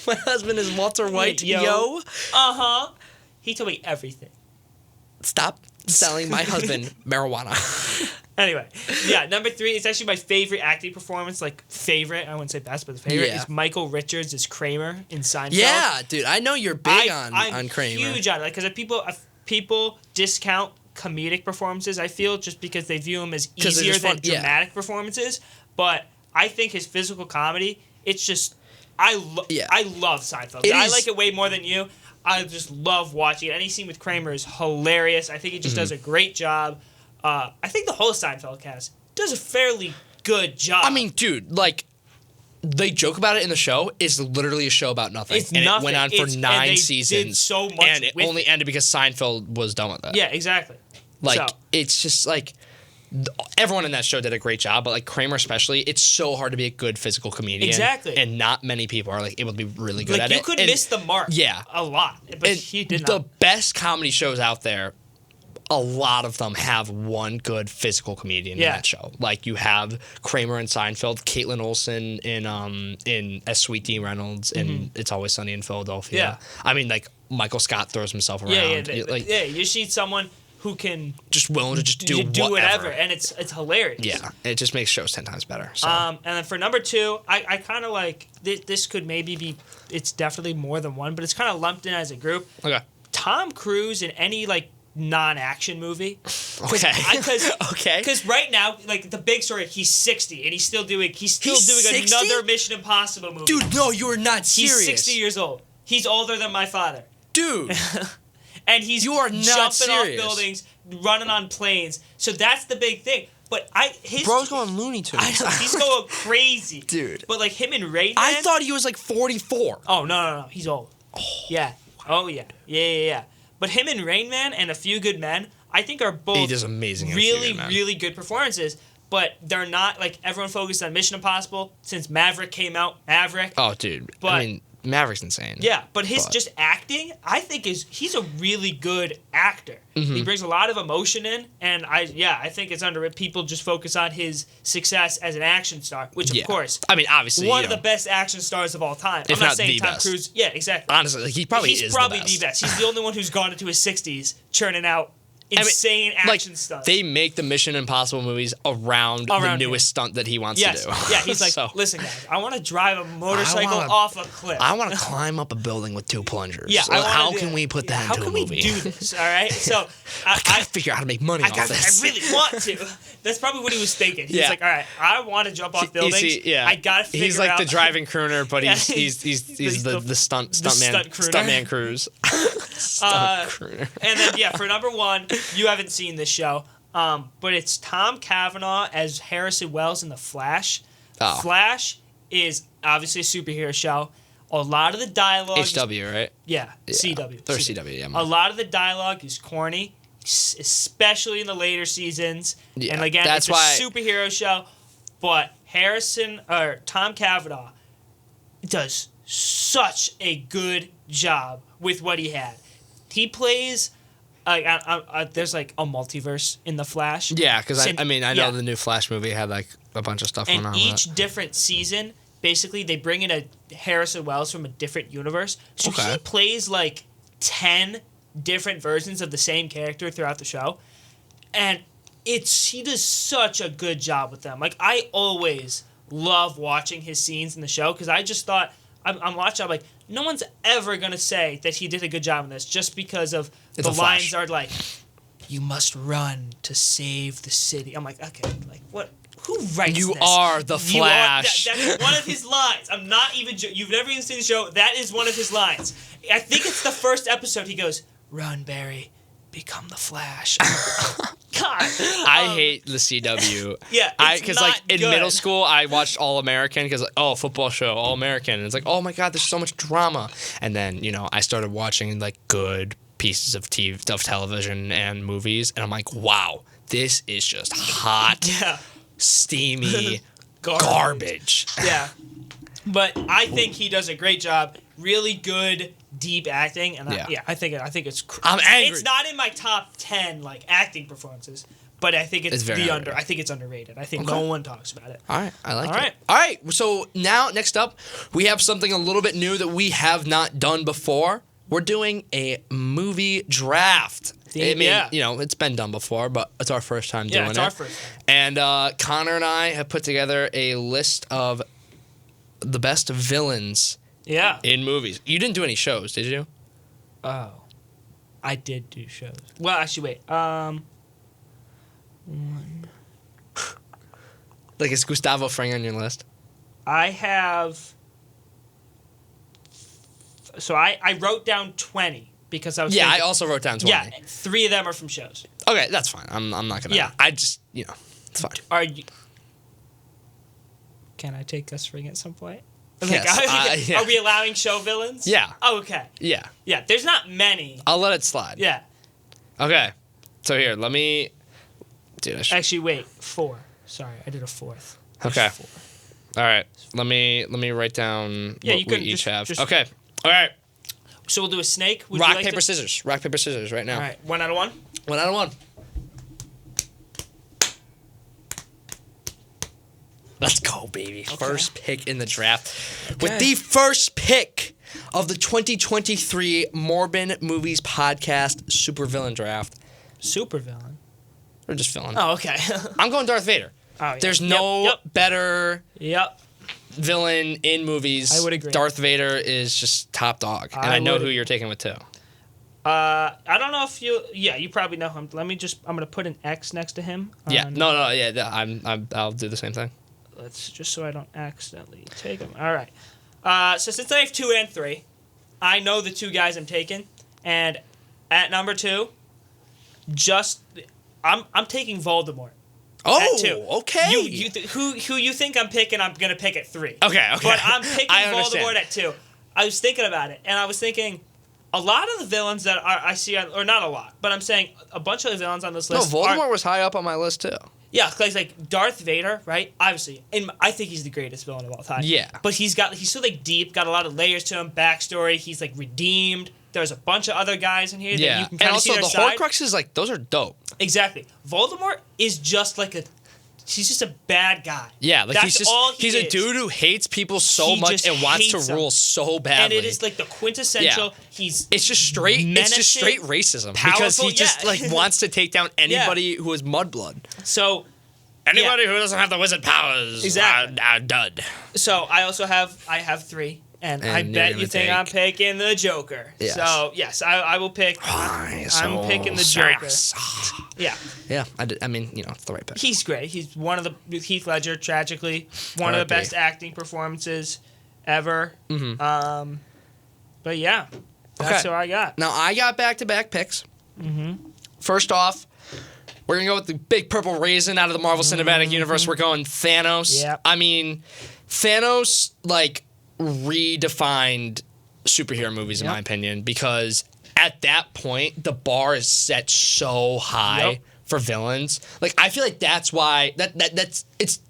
My husband is Walter White, yo. Uh-huh. He told me everything. Stop selling my husband marijuana. Anyway, yeah, number 3 is actually my favorite acting performance. Like, favorite, I wouldn't say best, but the favorite is Michael Richards as Kramer in Seinfeld. Yeah, dude, I know you're big on Kramer. I'm huge on it. Like, because if people discount comedic performances, I feel, just because they view them as easier than dramatic performances. But I think his physical comedy, it's just, I love Seinfeld. I like it way more than you. I just love watching it. Any scene with Kramer is hilarious. I think he just does a great job. I think the whole Seinfeld cast does a fairly good job. I mean, dude, like, they joke about it in the show. It's literally a show about nothing. It's and nothing. it went on for 9 seasons. Did so much and it only ended because Seinfeld was done with it. Yeah, exactly. Like, it's just like, everyone in that show did a great job, but like Kramer especially, it's so hard to be a good physical comedian. Exactly. And not many people are like able to be really good at it. You could miss the mark. Yeah. A lot. But he did not. The best comedy shows out there, a lot of them have one good physical comedian in that show. Like, you have Kramer in Seinfeld, Caitlin Olsen in as Sweet Dean Reynolds in It's Always Sunny in Philadelphia. Yeah. I mean, like, Michael Scott throws himself around. Yeah, you see someone who can just willing to just do whatever, and it's hilarious. Yeah, it just makes shows 10 times better. So. And then for number 2, I kind of like this could maybe be, it's definitely more than one, but it's kind of lumped in as a group. Okay. Tom Cruise in any like non-action movie. Okay. Because right now, like, the big story, he's 60 and he's still doing 60? another Mission Impossible movie. Dude, no, you are not serious. He's 60 years old. He's older than my father. Dude. And he's jumping off buildings, running on planes. So that's the big thing. But bro's going Looney Tunes. I know, he's going crazy, dude. But like him and Rain Man, I thought he was like 44. Oh no, he's old. Oh. Yeah. Oh yeah. But him and Rain Man and A Few Good Men, I think, are both he does amazing. Really good performances. But they're not like everyone focused on Mission Impossible since Maverick came out. Oh, dude. But, I mean, Maverick's insane. Yeah, but his just acting, I think he's a really good actor. He brings a lot of emotion in, and I think it's underrated. People just focus on his success as an action star, which of course, I mean, obviously, one of the best action stars of all time. If I'm not not saying the Tom best. Cruise. Yeah, exactly. Honestly, like, he's probably the best. He's the only one who's gone into his 60s churning out insane action stuff. They make the Mission Impossible movies around the newest stunt that he wants to do. Yeah, he's like, listen, guys, I want to drive a motorcycle off a cliff. I want to climb up a building with 2 plungers. Yeah, how can we put that into a movie? How can we do this? All right, so I gotta figure out how to make money off this. I really want to. That's probably what he was thinking. He was like, all right, I want to jump off buildings. I gotta figure out. He's like the driving crooner, but he's the stuntman Cruise. And then for number 1, you haven't seen this show, but it's Tom Cavanaugh as Harrison Wells in The Flash. Oh. Flash is obviously a superhero show. A lot of the dialogue HW, right? Yeah, CW. Or CW, yeah. A lot of the dialogue is corny, especially in the later seasons. Yeah, and again, it's a superhero show, but Tom Cavanaugh does such a good job with what he had. He plays. There's like a multiverse in The Flash. Yeah, because I know the new Flash movie had like a bunch of stuff going on. And each different season, basically, they bring in a Harrison Wells from a different universe. So he plays like 10 different versions of the same character throughout the show, and he does such a good job with them. Like, I always love watching his scenes in the show because I just thought I'm watching. I'm like, no one's ever gonna say that he did a good job in this just because of the lines are like, "You must run to save the city." I'm like, okay, like what? Who writes this? You are the Flash. That's one of his lines. I'm not even. You've never even seen the show. That is one of his lines. I think it's the first episode. He goes, "Run, Barry. become the Flash. God. I hate the CW. Yeah, because like in middle school, I watched All American because like, football show, All American, and it's like, oh my God, there's so much drama. And then I started watching like good pieces of television and movies, and I'm like, wow, this is just hot, steamy garbage. Yeah, but I think he does a great job. Really good, deep acting, and I think it's. I'm angry. It's not in my top 10 like acting performances, but I think it's I think it's underrated. I think no one talks about it. All right, I like it. All right. So now, next up, we have something a little bit new that we have not done before. We're doing a movie draft. It's been done before, but it's our first time doing it. Yeah, it's our first time. And Connor and I have put together a list of the best villains. Yeah. In movies. You didn't do any shows, did you? Oh. I did do shows. Well, actually, wait. One. Like, is Gustavo Fring on your list? I have... So I wrote down 20 because I was thinking, I also wrote down 20. Yeah, 3 of them are from shows. Okay, that's fine. I'm not going to... Yeah. I just, it's fine. Can I take Gus Fring at some point? Yes, Are we allowing show villains? Yeah. Oh, okay. Yeah. Yeah, there's not many. I'll let it slide. Yeah. Okay. So here, let me... Dude, Actually, wait. 4. Sorry, I did a 4th. Okay. 4. All right. Let me write down what we each have. Okay. All right. So we'll do a snake. Rock, paper, scissors. Rock, paper, scissors right now. All right. 1 out of 1? 1 out of 1. Let's go, baby. Okay. First pick in the draft. Okay. With the first pick of the 2023 Morbin Movies Podcast Supervillain Draft. Supervillain? Or just villain. Oh, okay. I'm going Darth Vader. Oh, yeah. There's no better villain in movies. I would agree. Darth Vader is just top dog. And I know who you're taking with, too. I don't know if you... Yeah, you probably know him. I'm going to put an X next to him. Yeah. I'll do the same thing. Let's just so I don't accidentally take them. All right. So since I have 2 and 3, I know the 2 guys I'm taking, and at number 2, I'm taking Voldemort. Oh, at 2. Okay. Who you think I'm picking? I'm gonna pick at 3. Okay. But I'm picking Voldemort at 2. I was thinking about it, and I was thinking a lot of the villains that I see, or not a lot, but I'm saying a bunch of the villains on this list. No, Voldemort was high up on my list too. Yeah, because like Darth Vader, right? Obviously, and I think he's the greatest villain of all time. Yeah, but he's so like deep, got a lot of layers to him, backstory. He's like redeemed. There's a bunch of other guys in here that you can kind of see their side. And also the Horcruxes, like those are dope. Exactly. Voldemort is just like he's just a bad guy. Yeah, like he's a dude who hates people so much and wants to rule so badly. And it is like the quintessential. Yeah. It's just straight racism because he just like wants to take down anybody who is mudblood. So anybody who doesn't have the wizard powers, exactly, dud. So I have 3. And I bet you think I'm picking the Joker. Yes. So, yes, I will pick. I'm picking the Joker. Yeah. Yeah, I mean, it's the right pick. He's great. He's one of the Heath Ledger, tragically, one of the best acting performances ever. Mm-hmm. But yeah, that's who I got. Now, I got back-to-back picks. Mm-hmm. First off, we're going to go with the big purple raisin out of the Marvel Cinematic Universe. We're going Thanos. Yep. I mean, Thanos, redefined superhero movies in my opinion, because at that point the bar is set so high for villains. Like I feel like that's why that's it's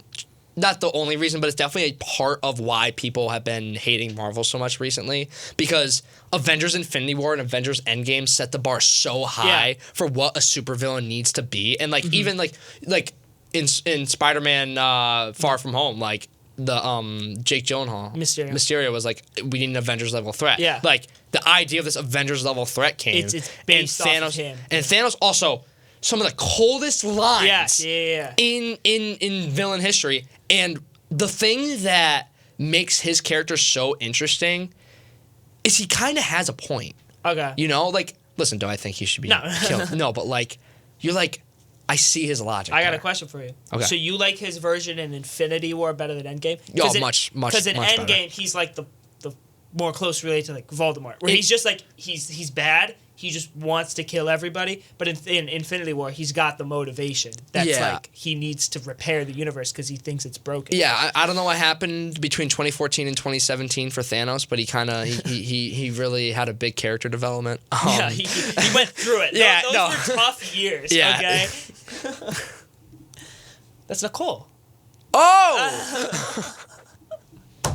not the only reason, but it's definitely a part of why people have been hating Marvel so much recently, because Avengers Infinity War and Avengers Endgame set the bar so high for what a supervillain needs to be. And even in Spider-Man Far From Home, the Jake Gyllenhaal Mysterio was like, we need an Avengers level threat. Yeah. Like the idea of this Avengers level threat came. It's based off of him. And Thanos also some of the coldest lines in villain history. And the thing that makes his character so interesting is he kind of has a point. Okay. Listen, do I think he should be killed? No, but you're like, I see his logic. I got a question for you. Okay. So you like his version in Infinity War better than Endgame? Oh, much Because in much Endgame, better. he's like the more closely related to like Voldemort, where he's just like he's bad. He just wants to kill everybody. But in Infinity War, he's got the motivation. That's like he needs to repair the universe because he thinks it's broken. Yeah, I don't know what happened between 2014 and 2017 for Thanos, but he really had a big character development. Yeah, he went through it. Yeah, those were tough years. Yeah. Okay. That's Nicole. Oh!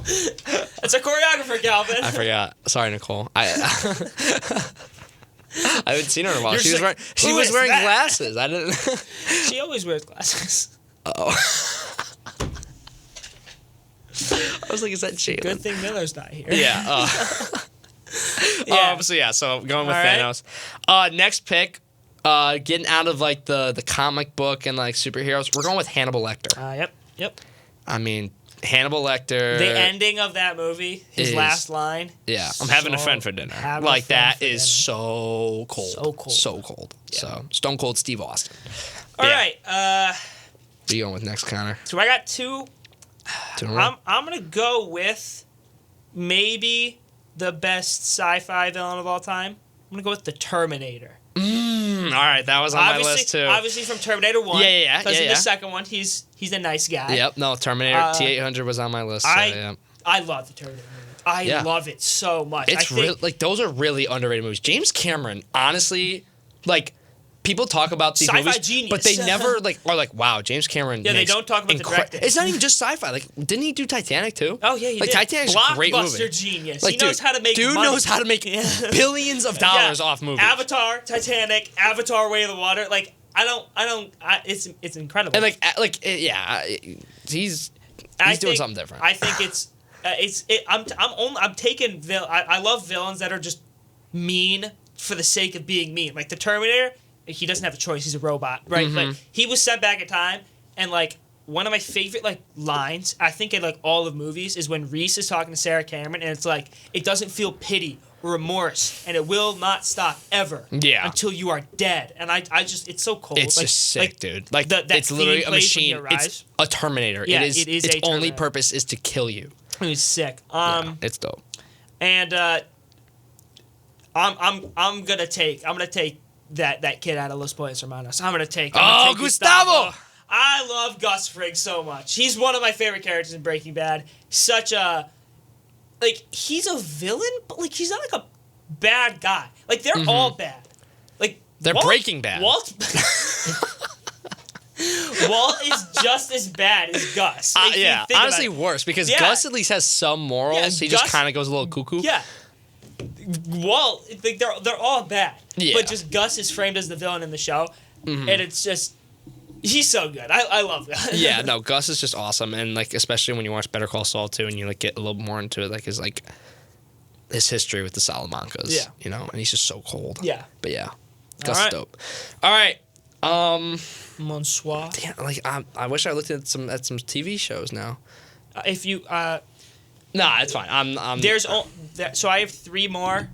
It's a choreographer, Calvin. I forgot. Sorry, Nicole. I haven't seen her in a while. She was wearing glasses. I didn't. She always wears glasses. Oh. I was like, is that Jalen? Good thing Miller's not here. Yeah. So going with Thanos. Next pick. Getting out of like the comic book and like superheroes, we're going with Hannibal Lecter. Yep. I mean, Hannibal Lecter. The ending of that movie, his last line. Yeah, I'm having a friend for dinner. Like that is so cold. So cold. Yeah. So Stone Cold Steve Austin. All right. What are you going with next, Connor? So I got two. I'm gonna go with maybe the best sci-fi villain of all time. I'm gonna go with the Terminator. All right, that was on my list too. Obviously from Terminator 1. Yeah. Because in the second one, he's a nice guy. Yep, no, Terminator T-800 was on my list. I love the Terminator movie. I love it so much. It's like those are really underrated movies. James Cameron, honestly, like people talk about these sci-fi movies, genius. but they never are like, wow, James Cameron. Yeah, they don't talk about the director. It's not even just sci-fi. Like, didn't he do Titanic too? Oh yeah, he did. Titanic's a great movie. Blockbuster genius. Like, he knows how to make money. knows how to make billions of dollars off movies. Avatar, Titanic, Avatar: Way of the Water. Like it's incredible. And he's doing something different. I think I'm taking I love villains that are just mean for the sake of being mean. Like the Terminator. He doesn't have a choice. He's a robot, right? Mm-hmm. Like he was sent back in time, and like one of my favorite like lines I think in like all of movies is when Reese is talking to Sarah Cameron, and it's like it doesn't feel pity or remorse, and it will not stop ever until you are dead. And I just it's so cold. It's like, just sick, dude. Like that it's literally a machine. It's a Terminator. Yeah, it is its only purpose is to kill you. It was sick. It's dope. And I'm gonna take that kid out of Los Pollos Hermanos. I'm gonna take Gustavo. I love Gus Fring so much. He's one of my favorite characters in Breaking Bad. Such a he's a villain, but like he's not like a bad guy. Like they're all bad. Like they're Breaking Bad. Walt is just as bad as Gus. Honestly worse because Gus at least has some morals. He just kind of goes a little cuckoo. Yeah. Walt, like they're all bad, but just Gus is framed as the villain in the show, and it's just he's so good. I love that. Yeah, no, Gus is just awesome, and like especially when you watch Better Call Saul too, and you like get a little more into it, like his history with the Salamancas. Yeah, you know, and he's just so cold. Yeah, but Gus is dope. All right, Bonsoir. Damn, like I wish I looked at some TV shows now. If you Nah, it's fine. So I have 3 more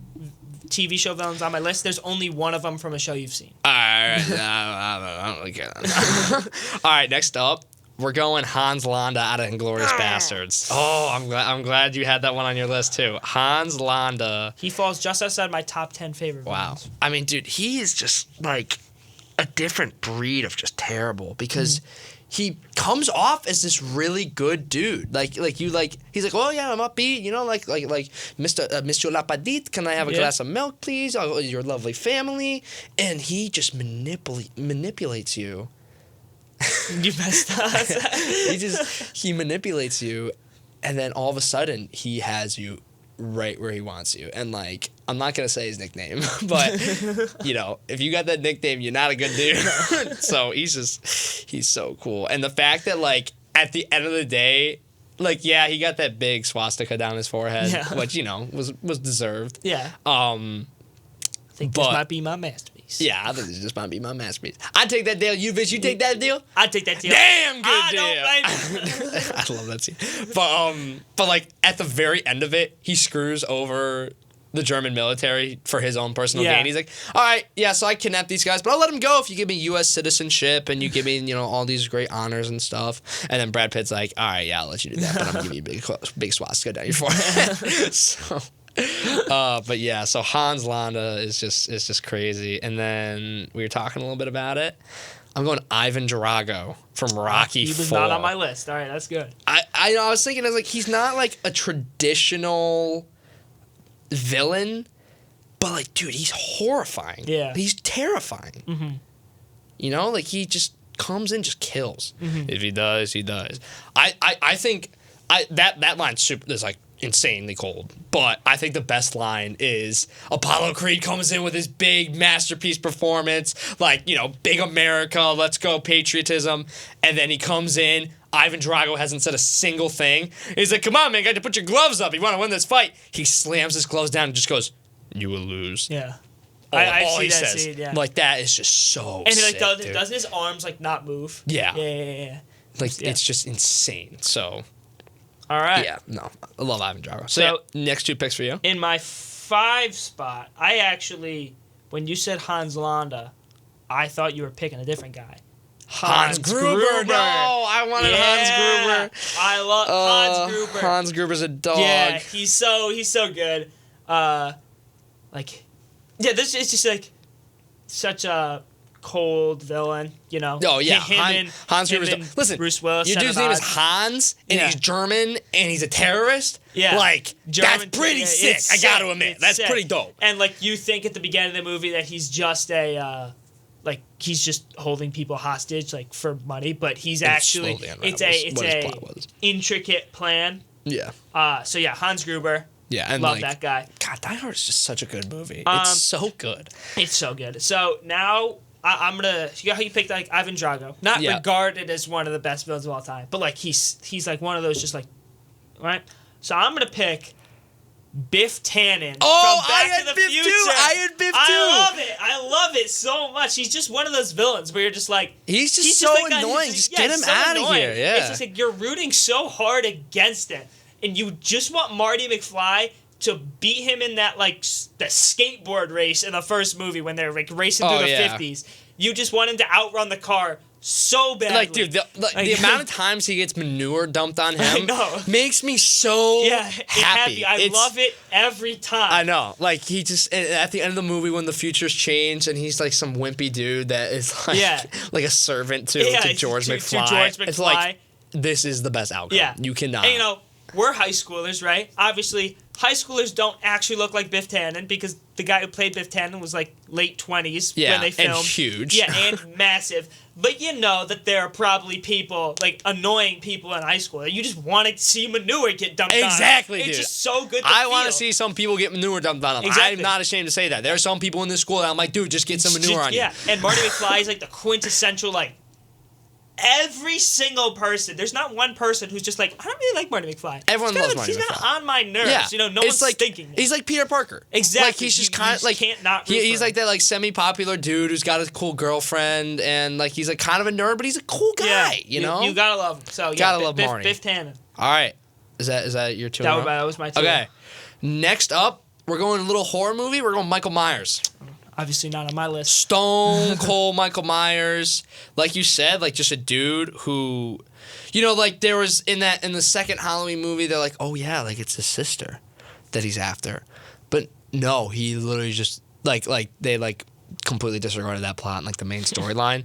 TV show villains on my list. There's only one of them from a show you've seen. All right. I don't really care. All right, next up, we're going Hans Landa out of Inglourious Bastards. Oh, I'm glad you had that one on your list too. Hans Landa. He falls just outside my top 10 favorite villains. I mean, dude, he is just like a different breed of just terrible because he comes off as this really good dude. He's like, oh yeah, I'm upbeat, you know, like Mr. Lapadit, can I have a glass of milk, please? Oh, your lovely family. And he just manipulates you. You messed up. he manipulates you, and then all of a sudden he has you right where he wants you. And like, I'm not gonna say his nickname, but you know, if you got that nickname, you're not a good dude. So he's so cool. And the fact that like at the end of the day, like he got that big swastika down his forehead, which you know was deserved. Yeah. I think this might be my masterpiece. Yeah, I think this just might be my masterpiece. I'd take that deal. You bitch, you take that deal? I'd take that deal. Damn good deal. I love that scene. But like at the very end of it, he screws over the German military for his own personal gain. He's like, all right, so I kidnapped these guys, but I'll let them go if you give me U.S. citizenship and you give me, you know, all these great honors and stuff. And then Brad Pitt's like, all right, I'll let you do that, but I'm going to give you a big swastika down your forehead. So But yeah, so Hans Landa is just crazy. And then we were talking a little bit about it. I'm going Ivan Drago from Rocky IV. He was not on my list. All right, that's good. I was thinking, I was like, he's not like a traditional villain, but like, dude, he's horrifying. Yeah. He's terrifying. Mm-hmm. You know, like he just comes in, just kills. Mm-hmm. If he does, he does. I think that line's super is like insanely cold. But I think the best line is Apollo Creed comes in with his big masterpiece performance, like, you know, big America, let's go, patriotism. And then he comes in, Ivan Drago hasn't said a single thing. He's like, come on, man, you got to put your gloves up. You want to win this fight. He slams his gloves down and just goes, you will lose. Yeah. All he that says. scene, yeah. Like, that is just so and sick, like dude. doesn't his arms like not move? Yeah. Yeah. Like, it's just insane. So... All right. Yeah, no, I love Ivan Drago. So yeah, next 2 picks for you. In my 5 spot, I actually, when you said Hans Landa, I thought you were picking a different guy. Hans Gruber. No, I wanted Hans Gruber. I love Hans Gruber. Hans Gruber's a dog. Yeah, he's so good. This is just like such a cold villain, you know. Oh yeah, Hans Gruber's. Listen, Bruce Willis. Your dude's name is Hans, and he's German, and he's a terrorist. Yeah, like German, that's pretty sick. I got to admit, that's sick. Pretty dope. And like you think at the beginning of the movie that he's just he's just holding people hostage like for money, but he's actually it's a intricate plan. Yeah. So yeah, Hans Gruber. Yeah, and love that guy. God, Die Hard is just such a good movie. It's so good. It's so good. So now. I'm gonna. You know how you picked like Ivan Drago, not regarded as one of the best villains of all time, but like he's like one of those just like, right. So I'm gonna pick Biff Tannen from Back to the Future. I had Biff too. I love it so much. He's just one of those villains where you're just like he's so annoying. Just get him out of here. Yeah, it's just like you're rooting so hard against it, and you just want Marty McFly to beat him in that like the skateboard race in the first movie when they're like racing through the 50s. You just want him to outrun the car so badly. Like, dude, the amount of times he gets manure dumped on him makes me so happy. I love it every time. I know. Like, he just, at the end of the movie when the futures change and he's like some wimpy dude that is like, like a servant to George McFly. To George McFly. It's like, this is the best outcome. Yeah. You cannot. And, you know, we're high schoolers, right? Obviously, high schoolers don't actually look like Biff Tannen because the guy who played Biff Tannen was like late 20s when they filmed. And huge. Yeah, and massive. But you know that there are probably people, like annoying people in high school that you just want to see manure get dumped on. Exactly, dude. It's just so good to I want to see some people get manure dumped on them. Exactly. I'm not ashamed to say that. There are some people in this school that I'm like, dude, just get some manure on you. Yeah, and Marty McFly is like the quintessential, like, every single person. There's not one person who's just like, I don't really like Marty McFly. Everyone loves Marty McFly. He's kind of on my nerves. Yeah. You know, no one's like, thinking it. He's like Peter Parker. Exactly. Like, he's just kind of like, can't not he's like that like semi-popular dude who's got a cool girlfriend and like he's like kind of a nerd, but he's a cool guy. You know, you gotta love him. So gotta love Marty. Biff Tannen. All right, is that your two? That was my two. Okay, next up, we're going a little horror movie. We're going Michael Myers. Obviously not on my list. Stone Cold Michael Myers. Like you said, like just a dude who, you know, like there was in the second Halloween movie, they're like, oh yeah, like it's his sister that he's after. But no, he literally just like they like completely disregarded that plot and like the main storyline.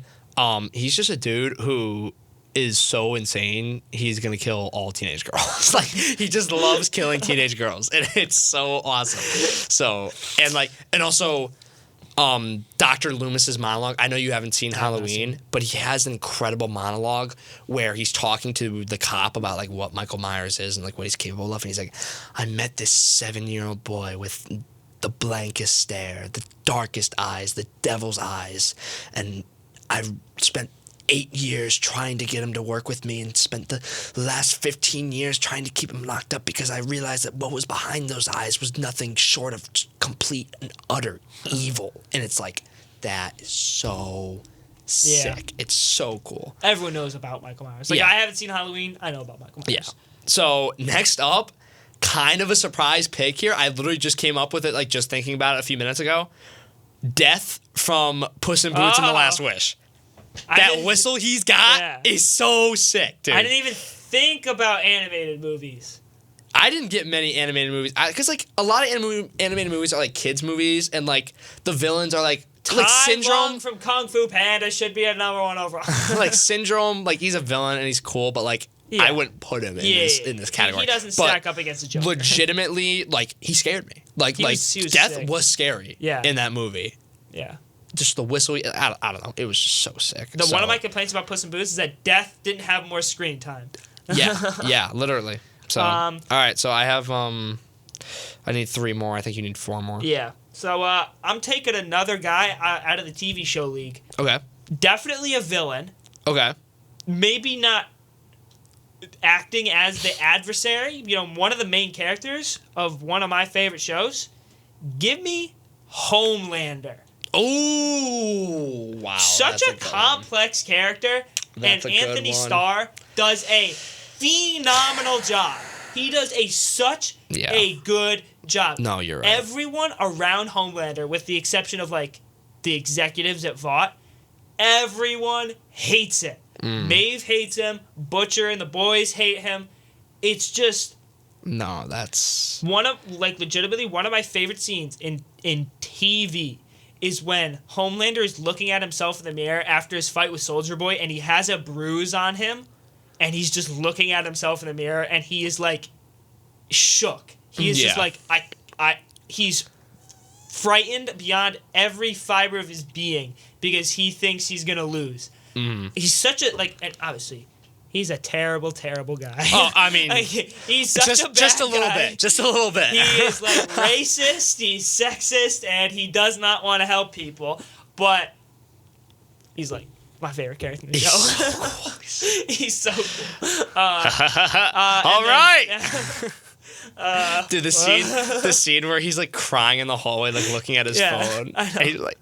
He's just a dude who is so insane, he's gonna kill all teenage girls. Like he just loves killing teenage girls. And it's so awesome. So and also Dr. Loomis's monologue. I know you haven't seen Halloween, but he has an incredible monologue where he's talking to the cop about like what Michael Myers is and like what he's capable of. And he's like, I met this 7-year-old boy with the blankest stare, the darkest eyes, the devil's eyes. And I've spent 8 years trying to get him to work with me and spent the last 15 years trying to keep him locked up because I realized that what was behind those eyes was nothing short of complete and utter evil. And it's like, that is so sick. It's so cool. Everyone knows about Michael Myers. Like, I haven't seen Halloween. I know about Michael Myers. Yeah. So next up, kind of a surprise pick here. I literally just came up with it, like just thinking about it a few minutes ago. Death from Puss in Boots and the Last Wish. That whistle he's got is so sick, dude. I didn't even think about animated movies. I didn't get many animated movies because like a lot of animated movies are like kids movies, and like the villains are like Syndrome from Kung Fu Panda should be at number 1 overall. Like Syndrome, like he's a villain and he's cool, but like I wouldn't put him in this category. He doesn't stack up against the Joker. Legitimately, like he scared me. Like he was death sick. was scary. In that movie. Yeah. Just the whistle. I don't know. It was just so sick. One of my complaints about Puss in Boots is that Death didn't have more screen time. Yeah, literally. So all right, so I have I need 3 more. I think you need 4 more. Yeah. So I'm taking another guy out of the TV show league. Okay. Definitely a villain. Okay. Maybe not acting as the adversary. You know, one of the main characters of one of my favorite shows. Give me Homelander. Oh, wow. Such a complex character, and Anthony Starr does a phenomenal job. He does such a good job. No, you're right. Everyone around Homelander, with the exception of like the executives at Vought, everyone hates him. Maeve hates him. Butcher and the boys hate him. It's just that's legitimately one of my favorite scenes in TV is when Homelander is looking at himself in the mirror after his fight with Soldier Boy, and he has a bruise on him, and he's just looking at himself in the mirror, and he is like shook. He is just like he's frightened beyond every fiber of his being because he thinks he's gonna lose. He's such a and obviously he's a terrible, terrible guy. Oh, I mean, he's such a bad just a little guy. bit, just a little bit. He is like racist, he's sexist, and he does not want to help people. But he's like my favorite character in the show. So cool. He's so cool. All right. Dude, the scene where he's like crying in the hallway, like looking at his phone, and he's like,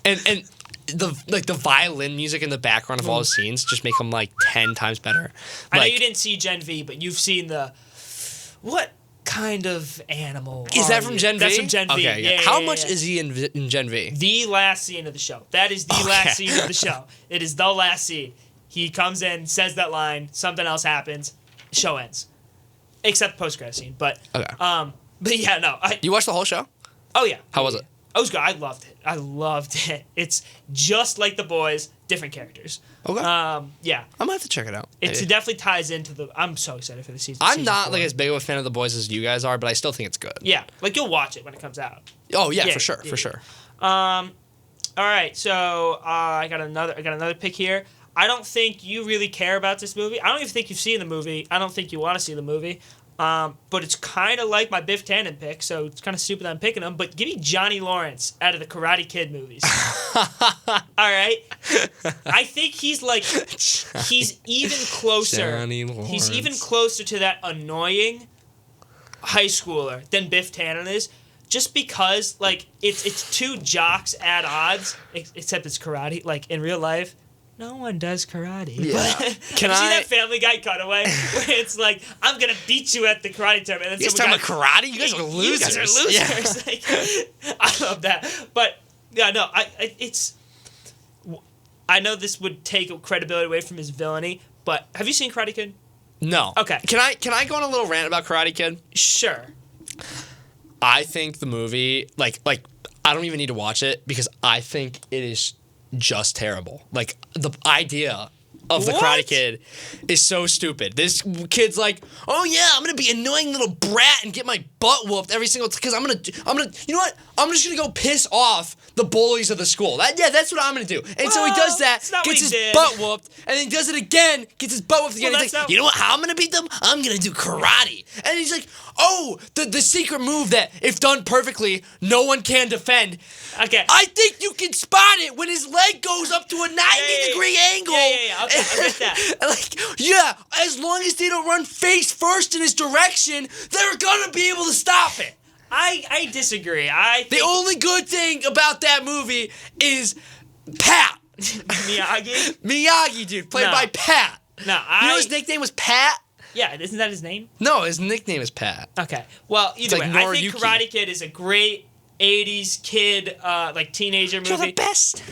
and the violin music in the background of all the scenes just make them like 10 times better. I know you didn't see Gen V, but you've seen what kind of animal is that from Gen V? That's from Gen V. Okay, yeah. How much is he in Gen V? The last scene of the show. That is the last scene of the show. It is the last scene. He comes in, says that line, something else happens, show ends. Except post-credit scene, but yeah, no. You watched the whole show? Oh yeah. How was it? It was good. I loved it. It's just like The Boys, different characters. Okay. Yeah. I'm gonna have to check it out. It definitely ties into the. I'm so excited for the season. I'm not like as big of a fan of The Boys as you guys are, but I still think it's good. Yeah, like you'll watch it when it comes out. Oh yeah, for sure. All right, so I got another pick here. I don't think you really care about this movie. I don't even think you've seen the movie. I don't think you want to see the movie. But it's kind of like my Biff Tannen pick, so it's kind of stupid that I'm picking him. But give me Johnny Lawrence out of the Karate Kid movies. All right? I think he's even closer. Johnny Lawrence. He's even closer to that annoying high schooler than Biff Tannen is. Just because, like, it's two jocks at odds, except it's karate. Like, in real life, no one does karate. Yeah. Can you see that Family Guy cutaway where it's like, I'm gonna beat you at the karate tournament? And then you guys talking about karate? You guys are losers. You guys are losers. Yeah. Like, I love that. But yeah, no, I know this would take credibility away from his villainy. But have you seen Karate Kid? No. Okay. Can I go on a little rant about Karate Kid? Sure. I think the movie, like I don't even need to watch it because I think it is just terrible. Like, the idea of the Karate Kid is so stupid. This kid's like, oh yeah, I'm gonna be an annoying little brat and get my butt whooped every single time because I'm gonna, you know what? I'm just gonna go piss off the bullies of the school. That's what I'm gonna do. And so he does that, gets his butt whooped, and then he does it again, gets his butt whooped again. He's like, you know what? How I'm gonna beat them? I'm gonna do karate. And he's like, oh, the secret move that, if done perfectly, no one can defend. Okay. I think you can spot it when his leg goes up to a 90-degree angle. Yeah. Okay, I get that. Like, yeah, as long as they don't run face first in his direction, they're gonna be able to stop it. I disagree. The only good thing about that movie is Pat. Miyagi? Miyagi, dude, played by Pat. No, You know his nickname was Pat? Yeah, isn't that his name? No, his nickname is Pat. Okay. Well, either way, I think Karate Kid is a great '80s kid, like teenager movie. You're the best.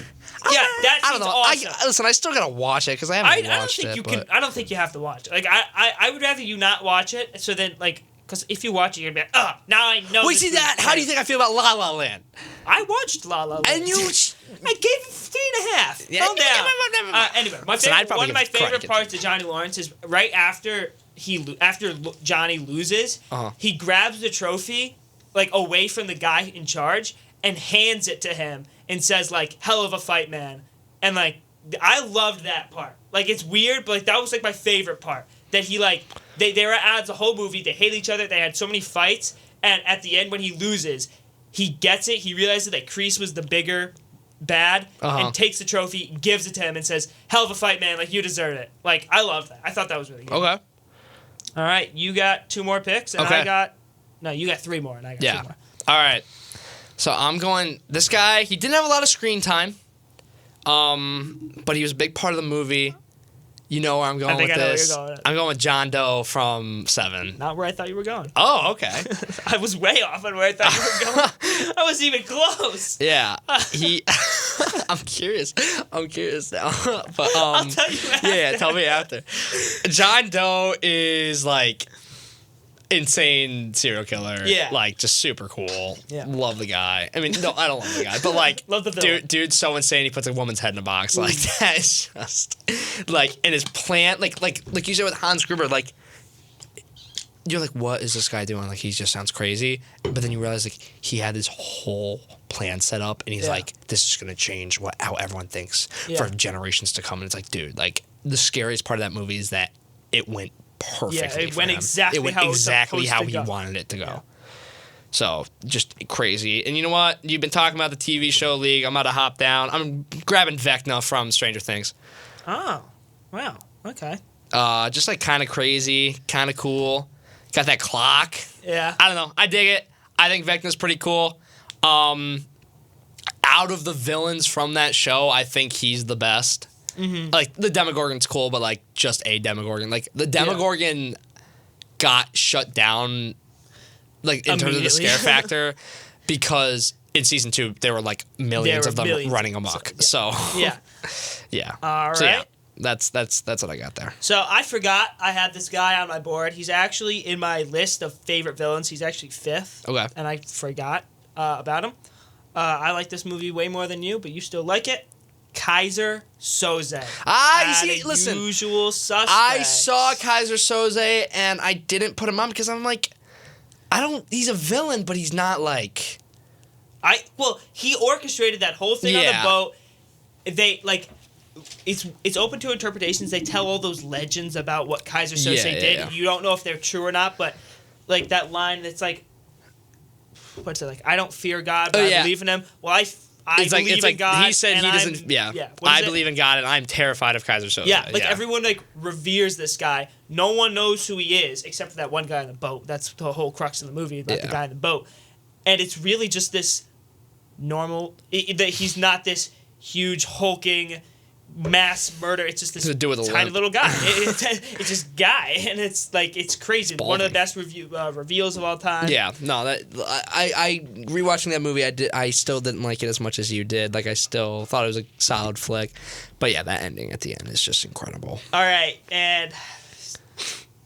Yeah, that I don't seems know. awesome. Listen, I still gotta watch it because I haven't watched it. I don't think you have to watch it. Like I would rather you not watch it. So then like. Because if you watch it, you're going to be like, now I know. Wait, see that? How do you think I feel about La La Land? I watched La La Land. And you... I gave it 3.5. Yeah, Calm down. Anyway, one of my favorite parts of Johnny Lawrence is right after Johnny loses, he grabs the trophy, like, away from the guy in charge and hands it to him and says, like, hell of a fight, man. And, like, I loved that part. Like, it's weird, but, like, that was, like, my favorite part. That he, like... They were at odds the whole movie. They hate each other. They had so many fights. And at the end, when he loses, he gets it. He realizes that Kreese was the bigger bad and takes the trophy, gives it to him, and says, hell of a fight, man. Like, you deserve it. Like, I love that. I thought that was really good. Okay. All right. You got 2 more picks, and I got... No, you got 3 more, and I got 2 more. All right. So I'm going... This guy, he didn't have a lot of screen time, but he was a big part of the movie. You know where I'm going with this. I'm going with John Doe from 7. Not where I thought you were going. Oh, okay. I was way off on where I thought you were going. I wasn't even close. Yeah. I'm curious. I'm curious now. But I'll tell you after. Yeah, tell me after. John Doe is like insane serial killer. Yeah. Like just super cool. Yeah. Love the guy. I mean, no, I don't love the guy, but like love the villain. Dude's so insane he puts a woman's head in a box. Like that is just like in his plan like you said with Hans Gruber, like you're like, what is this guy doing? Like he just sounds crazy. But then you realize like he had this whole plan set up and he's like, this is gonna change how everyone thinks for generations to come. And it's like, dude, like the scariest part of that movie is that it went perfectly. It went exactly how he wanted it to go. Yeah. So just crazy. And you know what? You've been talking about the TV show League. I'm about to hop down. I'm grabbing Vecna from Stranger Things. Oh, wow. Okay. Just like kind of crazy, kind of cool. Got that clock. Yeah. I don't know. I dig it. I think Vecna's pretty cool. Out of the villains from that show, I think he's the best. Mm-hmm. Like the Demogorgon's cool, but like just a Demogorgon. Like the Demogorgon got shut down, like in terms of the scare factor, because in season 2 there were like millions of them running amok. So yeah. All right. So, yeah, that's what I got there. So I forgot I had this guy on my board. He's actually in my list of favorite villains. He's actually 5th. Okay. And I forgot about him. I like this movie way more than you, but you still like it. Kaiser Soze. You see, listen. Usual suspect. I saw Kaiser Soze and I didn't put him on because I'm like, he's a villain, but he's not like. He orchestrated that whole thing on the boat. They like, it's open to interpretations. They tell all those legends about what Kaiser Soze did. Yeah. You don't know if they're true or not, but like that line that's like, what's it like? I don't fear God, but I believe in him. Well, I believe in God. He said he doesn't. I believe in God, and I'm terrified of Kaiser Soze. Yeah, everyone like reveres this guy. No one knows who he is except for that one guy on the boat. That's the whole crux of the movie about the guy on the boat, and it's really just this normal. He's not this huge hulking mass murder. It's just this tiny little guy. It's just guy, and it's like it's crazy. One of the best reveals of all time. Yeah, no, I rewatching that movie, I still didn't like it as much as you did. Like I still thought it was a solid flick, but yeah, that ending at the end is just incredible. All right, and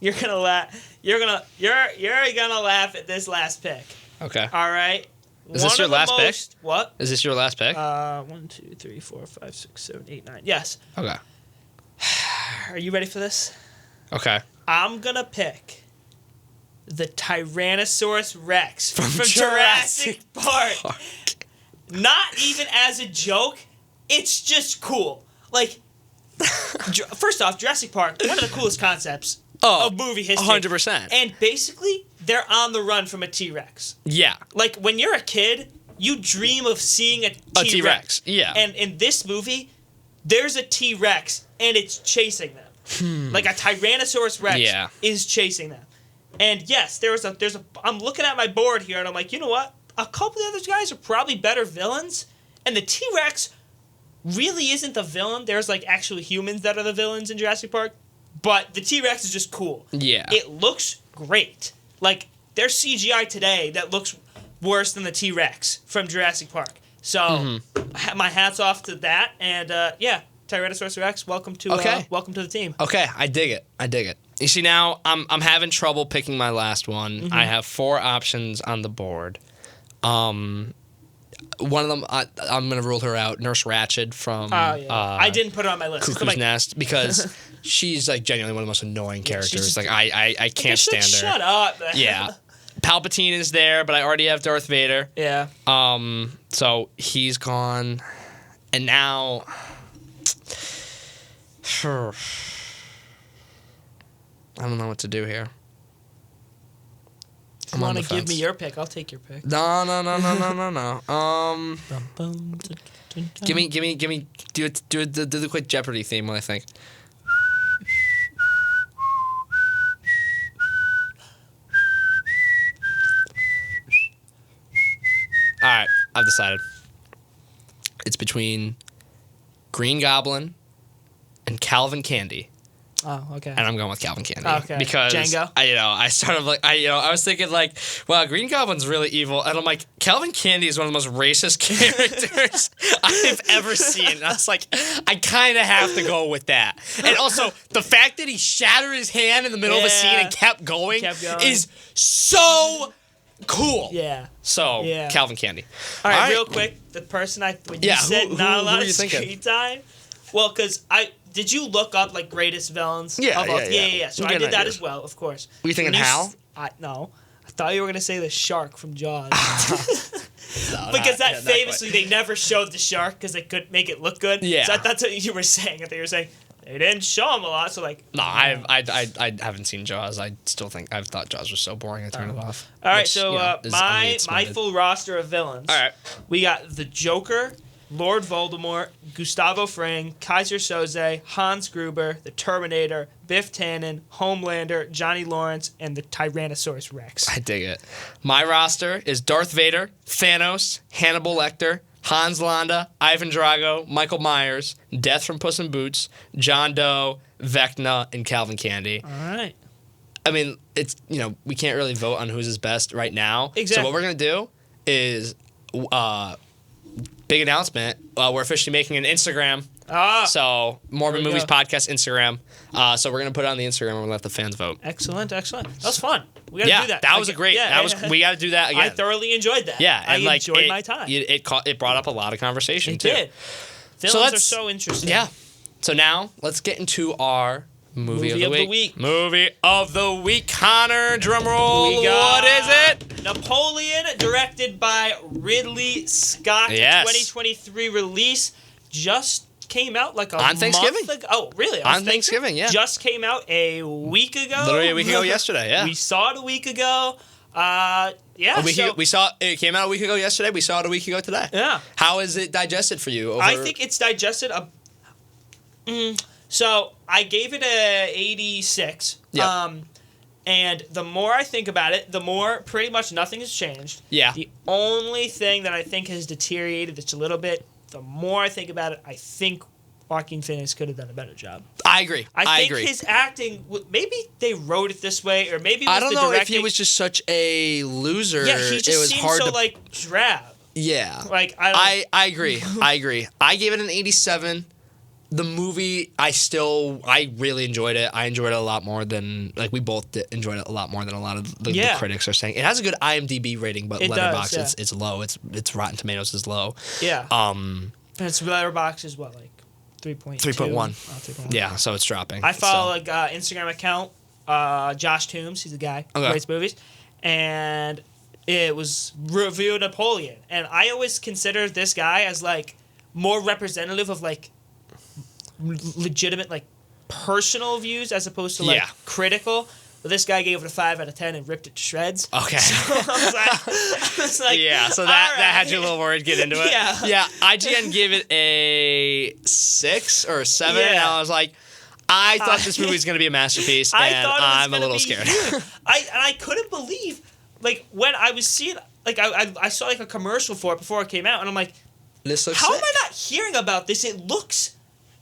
you're gonna laugh. You're gonna laugh at this last pick. Okay. All right. Is this your last pick? What? Is this your last pick? 1, 2, 3, 4, 5, 6, 7, 8, 9. Yes. Okay. Are you ready for this? Okay. I'm gonna pick the Tyrannosaurus Rex from Jurassic Park. Not even as a joke. It's just cool. Like, first off, Jurassic Park, one of the coolest concepts of movie history. 100%. And basically, they're on the run from a T-Rex. Yeah. Like, when you're a kid, you dream of seeing a T-Rex. Yeah. And in this movie, there's a T-Rex, and it's chasing them. Like, a Tyrannosaurus Rex is chasing them. And yes, there's a. I'm looking at my board here, and I'm like, you know what? A couple of the other guys are probably better villains, and the T-Rex really isn't the villain. There's, like, actually humans that are the villains in Jurassic Park. But the T-Rex is just cool. Yeah. It looks great. Like, there's CGI today that looks worse than the T-Rex from Jurassic Park. So my hats off to that, and Tyrannosaurus Rex, welcome to the team. Okay, I dig it. You see, now I'm having trouble picking my last one. I have 4 options on the board. One of them, I'm going to rule her out, Nurse Ratched from I didn't put her on my list. Cuckoo's Nest, because she's like genuinely one of the most annoying characters. Like I can't stand her. Shut up. Yeah. Palpatine is there, but I already have Darth Vader. Yeah. So he's gone. And now I don't know what to do here. If you want to give me your pick, I'll take your pick. No. Give me. Do the quick Jeopardy theme while I think. All right, I've decided. It's between Green Goblin and Calvin Candy. Oh, okay. And I'm going with Calvin Candy. Okay. Because Django? I was thinking like, wow, Green Goblin's really evil, and I'm like, Calvin Candy is one of the most racist characters I've ever seen. And I was like, I kind of have to go with that. And also, the fact that he shattered his hand in the middle of a scene and kept going is so cool. Yeah. So, Calvin Candy. All right, real quick, the person when you said not a lot of screen time, well, because did you look up like greatest villains? Yeah. So I did that as well, of course. Were you thinking Hal? No. I thought you were gonna say the shark from Jaws. Because famously they never showed the shark because they couldn't make it look good. Yeah. So that's what you were saying. I think you were saying they didn't show him a lot. So like. No, I haven't seen Jaws. I thought Jaws was so boring. I turned it off. All right, so my full roster of villains. All right. We got the Joker, Lord Voldemort, Gustavo Fring, Kaiser Soze, Hans Gruber, the Terminator, Biff Tannen, Homelander, Johnny Lawrence, and the Tyrannosaurus Rex. I dig it. My roster is Darth Vader, Thanos, Hannibal Lecter, Hans Landa, Ivan Drago, Michael Myers, Death from Puss in Boots, John Doe, Vecna, and Calvin Candy. All right. I mean, it's we can't really vote on who's his best right now. Exactly. So what we're gonna do is big announcement. We're officially making an Instagram. So Morbid Movies Podcast Instagram. So we're gonna put it on the Instagram and we'll let the fans vote. Excellent. That was fun. We gotta do that. That was a great. We gotta do that again. I thoroughly enjoyed that. Yeah, and I enjoyed my time. It brought up a lot of conversation too. It did. Villains are so interesting. Yeah. So now let's get into our movie of the week. Movie of the week, Connor. Drumroll. What is it? Napoleon, directed by Ridley Scott. Yes. 2023 release. Just came out like on Thanksgiving. Month ago. Oh, really? On Thanksgiving, yeah. Just came out a week ago. Literally a week ago yesterday, yeah. We saw it a week ago. We saw it came out a week ago yesterday. We saw it a week ago today. Yeah. How is it digested for you? I think it's digested. So I gave it a 86. Yep. And the more I think about it, the more pretty much nothing has changed. Yeah. The only thing that I think has deteriorated just a little bit, the more I think about it, I think Joaquin Phoenix could have done a better job. I agree. I think his acting, maybe they wrote it this way, or maybe it was I don't the know directing. if he was just such a loser. Yeah, he just it was seemed hard so to... drab. Yeah. Like I agree. I agree. I gave it an 87. The movie, I really enjoyed it. I enjoyed it a lot more than, we both enjoyed it a lot more than a lot of the critics are saying. It has a good IMDb rating, but Letterboxd, it's low. It's Rotten Tomatoes is low. Yeah. And its Letterboxd is what, 3.2? 3.1. 3.1. Yeah, so it's dropping. I follow Instagram account, Josh Toombs. He's the guy who writes movies. And it was review Napoleon. And I always consider this guy as, more representative of, legitimate personal views as opposed to critical. But this guy gave it a 5 out of 10 and ripped it to shreds. Okay. So I was like yeah. So that had you a little worried. Get into it. Yeah. IGN gave it a 6 or a 7, and I was like, I thought this movie was going to be a masterpiece, and I'm a little scared. I couldn't believe when I was seeing I saw a commercial for it before it came out, and I'm like, this looks how sick. am I not hearing about this? It looks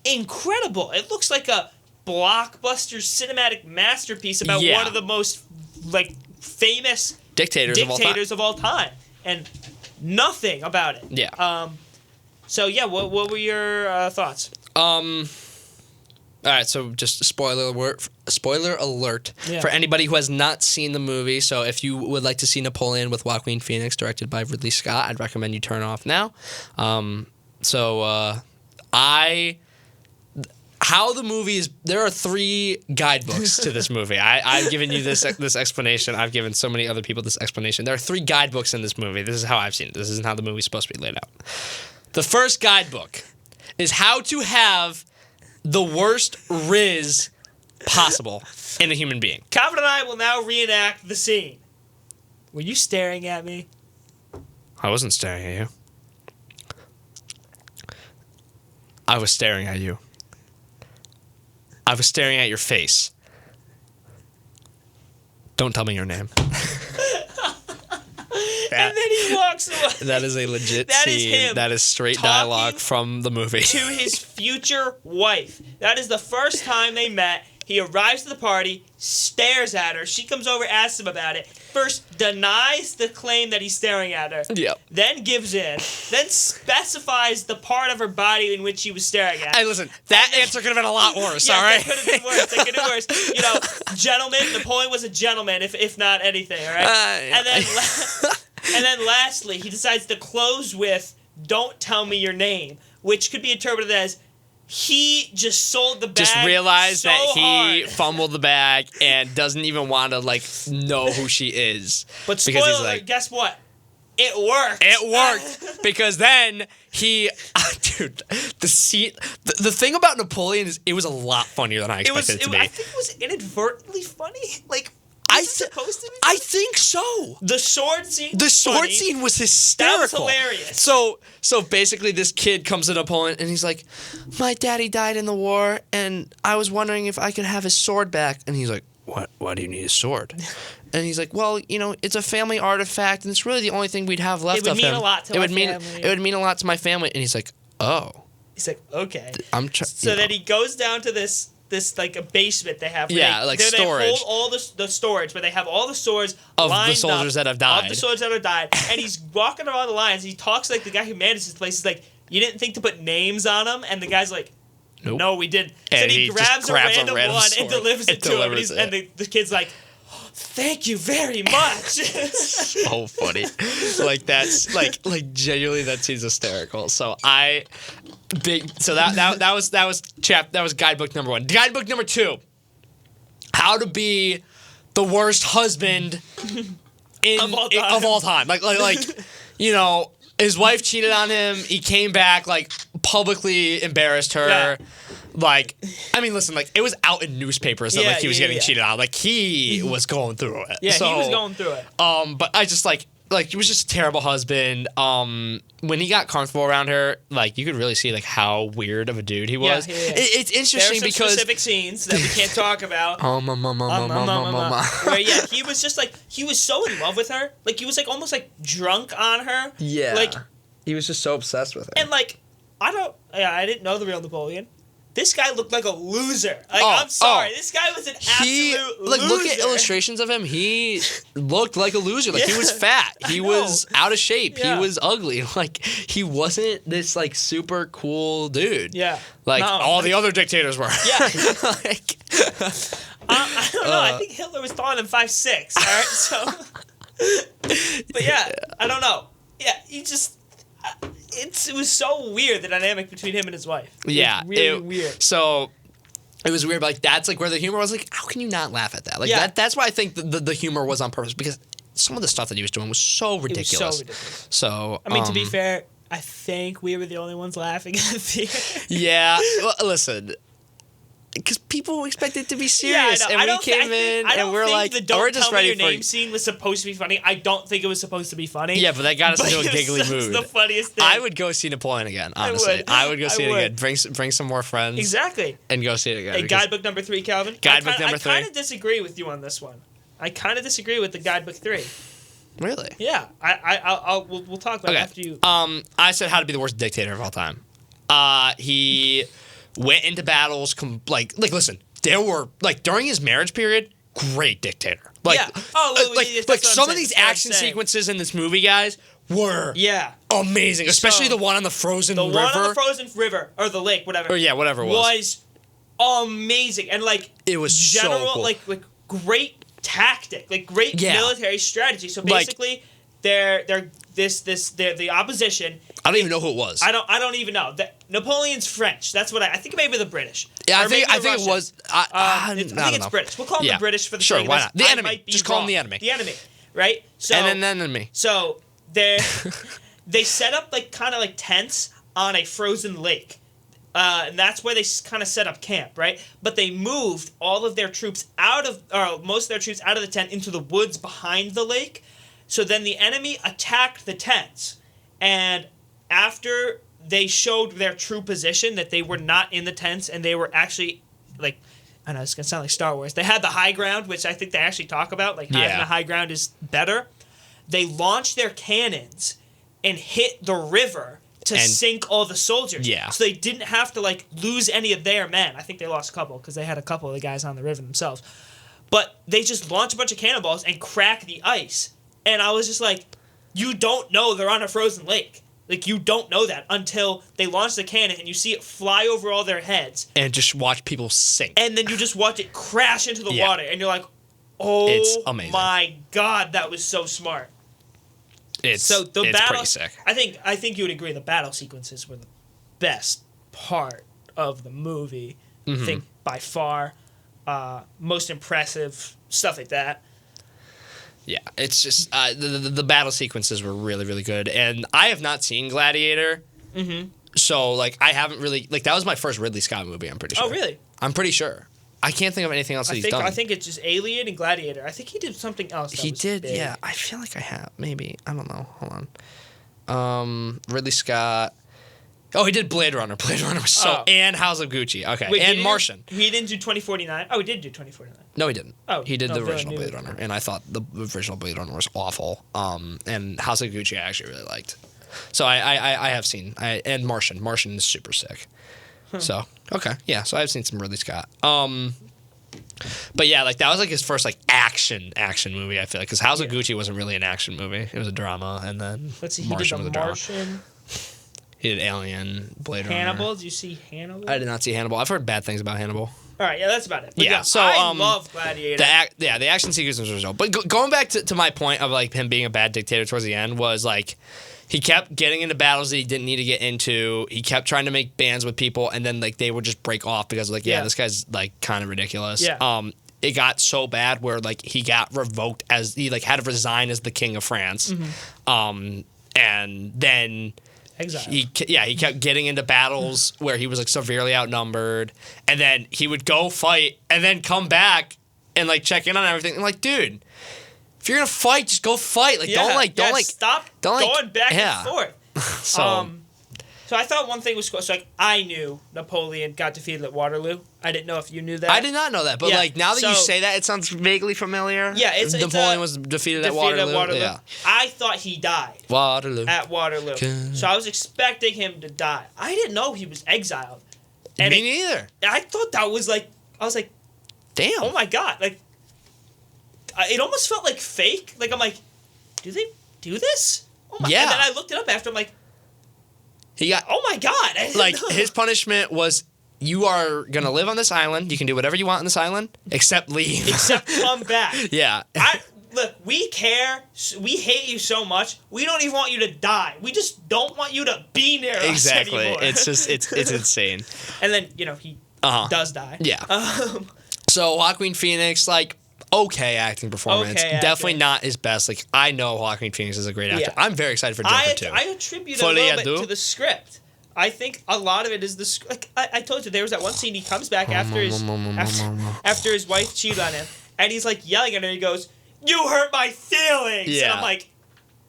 incredible. It looks like a blockbuster cinematic masterpiece about one of the most famous dictators of all time. and nothing about it. Yeah. So yeah, what were your thoughts? All right, so just spoiler alert Yeah. for anybody who has not seen the movie. So if you would like to see Napoleon with Joaquin Phoenix, directed by Ridley Scott, I'd recommend you turn off now. How the movie is, there are 3 guidebooks to this movie. I've given you this explanation. I've given so many other people this explanation. There are 3 guidebooks in this movie. This is how I've seen it. This isn't how the movie's supposed to be laid out. The first guidebook is how to have the worst riz possible in a human being. Calvin and I will now reenact the scene. Were you staring at me? I wasn't staring at you. I was staring at you. I was staring at your face. Don't tell me your name. And then he walks away. That is a legit That scene. is him That is straight talking dialogue from the movie. to his future wife. That is the first time they met. He arrives to the party, stares at her. She comes over, asks him about it. First, denies the claim that he's staring at her. Yep. Then gives in. Then specifies the part of her body in which he was staring at. Hey, listen, that answer could have been a lot worse, Yes, all right? It could have been worse. It could have been worse. You know, gentleman. Napoleon was a gentleman, if not anything, all right? Yeah. And then lastly, he decides to close with, "Don't tell me your name," which could be interpreted as, he just sold the bag. Just realized so that he hard. fumbled the bag and doesn't even want to know who she is. But because spoiler he's like, guess what? It worked. it worked because then dude, the scene, the thing about Napoleon is it was a lot funnier than I expected it to be. I think it was inadvertently funny. Like, supposed to be? I think so. The sword scene. The sword funny. scene was hysterical. That was hilarious. So basically, this kid comes to Napoleon and he's like, "My daddy died in the war, and I was wondering if I could have his sword back." And he's like, "What? Why do you need a sword?" And he's like, "Well, it's a family artifact, and it's really the only thing we'd have left of him. It would mean a lot to my family." It would mean a lot to my family." And he's like, "Oh." He's like, "Okay." So then he goes down to this like a basement they have. Yeah, like storage. They hold all the storage, but they have all the swords of lined the soldiers up, that have died. Of the soldiers that have died, and he's walking around the lines. He talks like the guy who manages the place. He's like, "You didn't think to put names on them?" And the guy's like, "Nope. No, we didn't." And so he grabs a random one sword and delivers it to him. And the kid's like, "Thank you very much." So funny. Like that's like genuinely that scene's hysterical. So that was guidebook number 1. Guidebook number 2. How to be the worst husband of all time. Like his wife cheated on him. He came back, publicly embarrassed her. Yeah. Listen, it was out in newspapers that he was getting cheated on. He was going through it. Yeah, he was going through it. But I just he was just a terrible husband. When he got comfortable around her, you could really see how weird of a dude he was. Yeah. It's interesting there are some because specific scenes that we can't talk about. Where he was just he was so in love with her. He was almost drunk on her. Yeah. He was just so obsessed with her. And I didn't know the real Napoleon. This guy looked like a loser. I'm sorry. This guy was an absolute loser. Look at illustrations of him. He looked like a loser. He was fat. He was out of shape. Yeah. He was ugly. He wasn't this super cool dude. Yeah. All the other dictators were. Yeah. I don't know. I think Hitler was taller than 5'6". All right. So. But yeah, I don't know. Yeah, he just. It was so weird, the dynamic between him and his wife. Yeah, really weird. So it was weird, but that's where the humor was. How can you not laugh at that? That's why I think the humor was on purpose, because some of the stuff that he was doing was so ridiculous. It was so ridiculous. So to be fair, I think we were the only ones laughing at the theater. Yeah, well, listen. Because people expect it to be serious, and we came in and we're like, we're just ready for. Your name scene was supposed to be funny. I don't think it was supposed to be funny. Yeah, but that got us into a giggly mood. The funniest thing. I would go see Napoleon again. Honestly, I would go see it again. Bring some more friends. Exactly. And go see it again. Hey, guidebook number 3, Calvin. Guidebook number 3. I kind of disagree with you on this one. I kind of disagree with the guidebook 3. Really? Yeah. We'll talk about it after you. I said how to be the worst dictator of all time. He went into battles listen. There were during his marriage period, great dictator. Like, like some of these action sequences in this movie, guys, were amazing. Especially the one on the frozen river. The one on the frozen river, or the lake, whatever. Or whatever it was. Amazing. And like it was general, so cool. like great tactic, like great military strategy. So basically, they're the opposition. I don't even know who it was. I don't even know. Napoleon's French. That's what I think. Maybe the British. Yeah, I think it was. I think it's British. We'll call them the British for the sure. sake of Why this. not? The enemy. Just call them the enemy. The enemy, right? So and then enemy. So they set up like kind of like tents on a frozen lake. And that's where they kind of set up camp, right? But they moved all of their troops most of their troops out of the tent into the woods behind the lake. So then the enemy attacked the tents. And after they showed their true position, that they were not in the tents and they were actually, like, I know it's going to sound like Star Wars. They had the high ground, which I think they actually talk about. Like, having the high ground is better. They launched their cannons and hit the river to sink all the soldiers. Yeah. So they didn't have to, like, lose any of their men. I think they lost a couple because they had a couple of the guys on the river themselves. But they just launched a bunch of cannonballs and cracked the ice. And I was just like, you don't know they're on a frozen lake. Like, you don't know that until they launch the cannon and you see it fly over all their heads. And just watch people sink. And then you just watch it crash into the water. And you're like, oh, it's amazing. My God, that was so smart. It's pretty sick. I think you would agree the battle sequences were the best part of the movie. Mm-hmm. I think by far most impressive, stuff like that. Yeah, it's just the battle sequences were really, really good. And I have not seen Gladiator. Mm-hmm. So, like, I haven't really... Like, that was my first Ridley Scott movie, I'm pretty sure. Oh, really? I'm pretty sure. I can't think of anything else he's done. I think it's just Alien and Gladiator. I think he did something else. He did, big. yeah. I feel like I have. Maybe. I don't know. Hold on. Ridley Scott. Oh, he did Blade Runner. Blade Runner was so... Oh. And House of Gucci. Okay. Wait, and Martian. He didn't do 2049? Oh, he did do 2049. No, he didn't. Oh, he did no, the original Blade Runner, and I thought the original Blade Runner was awful. And House of Gucci I actually really liked. So I have seen. And Martian. Martian is super sick. So, okay. Yeah, so I've seen some Ridley Scott. But yeah, like that was like his first like action movie, I feel like. Because House of Gucci wasn't really an action movie. It was a drama, and then Martian was a drama. He did Alien, Blade Runner. Hannibal? Did you see Hannibal? I did not see Hannibal. I've heard bad things about Hannibal. All right, yeah, that's about it. But yeah, so I love Gladiator. The action sequences were so. But going back to my point of like him being a bad dictator towards the end was like he kept getting into battles that he didn't need to get into. He kept trying to make bands with people, and then like they would just break off because like this guy's like kind of ridiculous. Yeah. It got so bad where like he got revoked as he like had to resign as the king of France. Mm-hmm. And then. Exile. He kept getting into battles where he was like severely outnumbered, and then he would go fight and then come back and like check in on everything. I'm like, dude, if you're gonna fight, just go fight. Like, don't stop going back and forth. So I thought one thing was cool. So like I knew Napoleon got defeated at Waterloo. I didn't know if you knew that. I did not know that, but like now that you say that, it sounds vaguely familiar. Yeah, Napoleon was defeated at Waterloo. Yeah. I thought he died. At Waterloo. So I was expecting him to die. I didn't know he was exiled. Me neither. I thought that was like I was like, damn. Oh my God! Like it almost felt like fake. Like I'm like, do they do this? Oh my! Yeah. And then I looked it up after. I'm like. He got. Oh my God! Like his punishment was, you are gonna live on this island. You can do whatever you want on this island, except leave. Except come back. Yeah. Look, we care. We hate you so much. We don't even want you to die. We just don't want you to be near us anymore. It's just it's insane. And then he does die. Yeah. So Joaquin Phoenix, like. Okay acting performance. Definitely not his best. Like, I know Joaquin Phoenix is a great actor. Yeah. I'm very excited for Joker 2. I attribute a little bit to the script. I think a lot of it is the script. Like, I told you, there was that one scene he comes back after his wife cheated on him, and he's, like, yelling at her, and he goes, "You hurt my feelings!" Yeah. And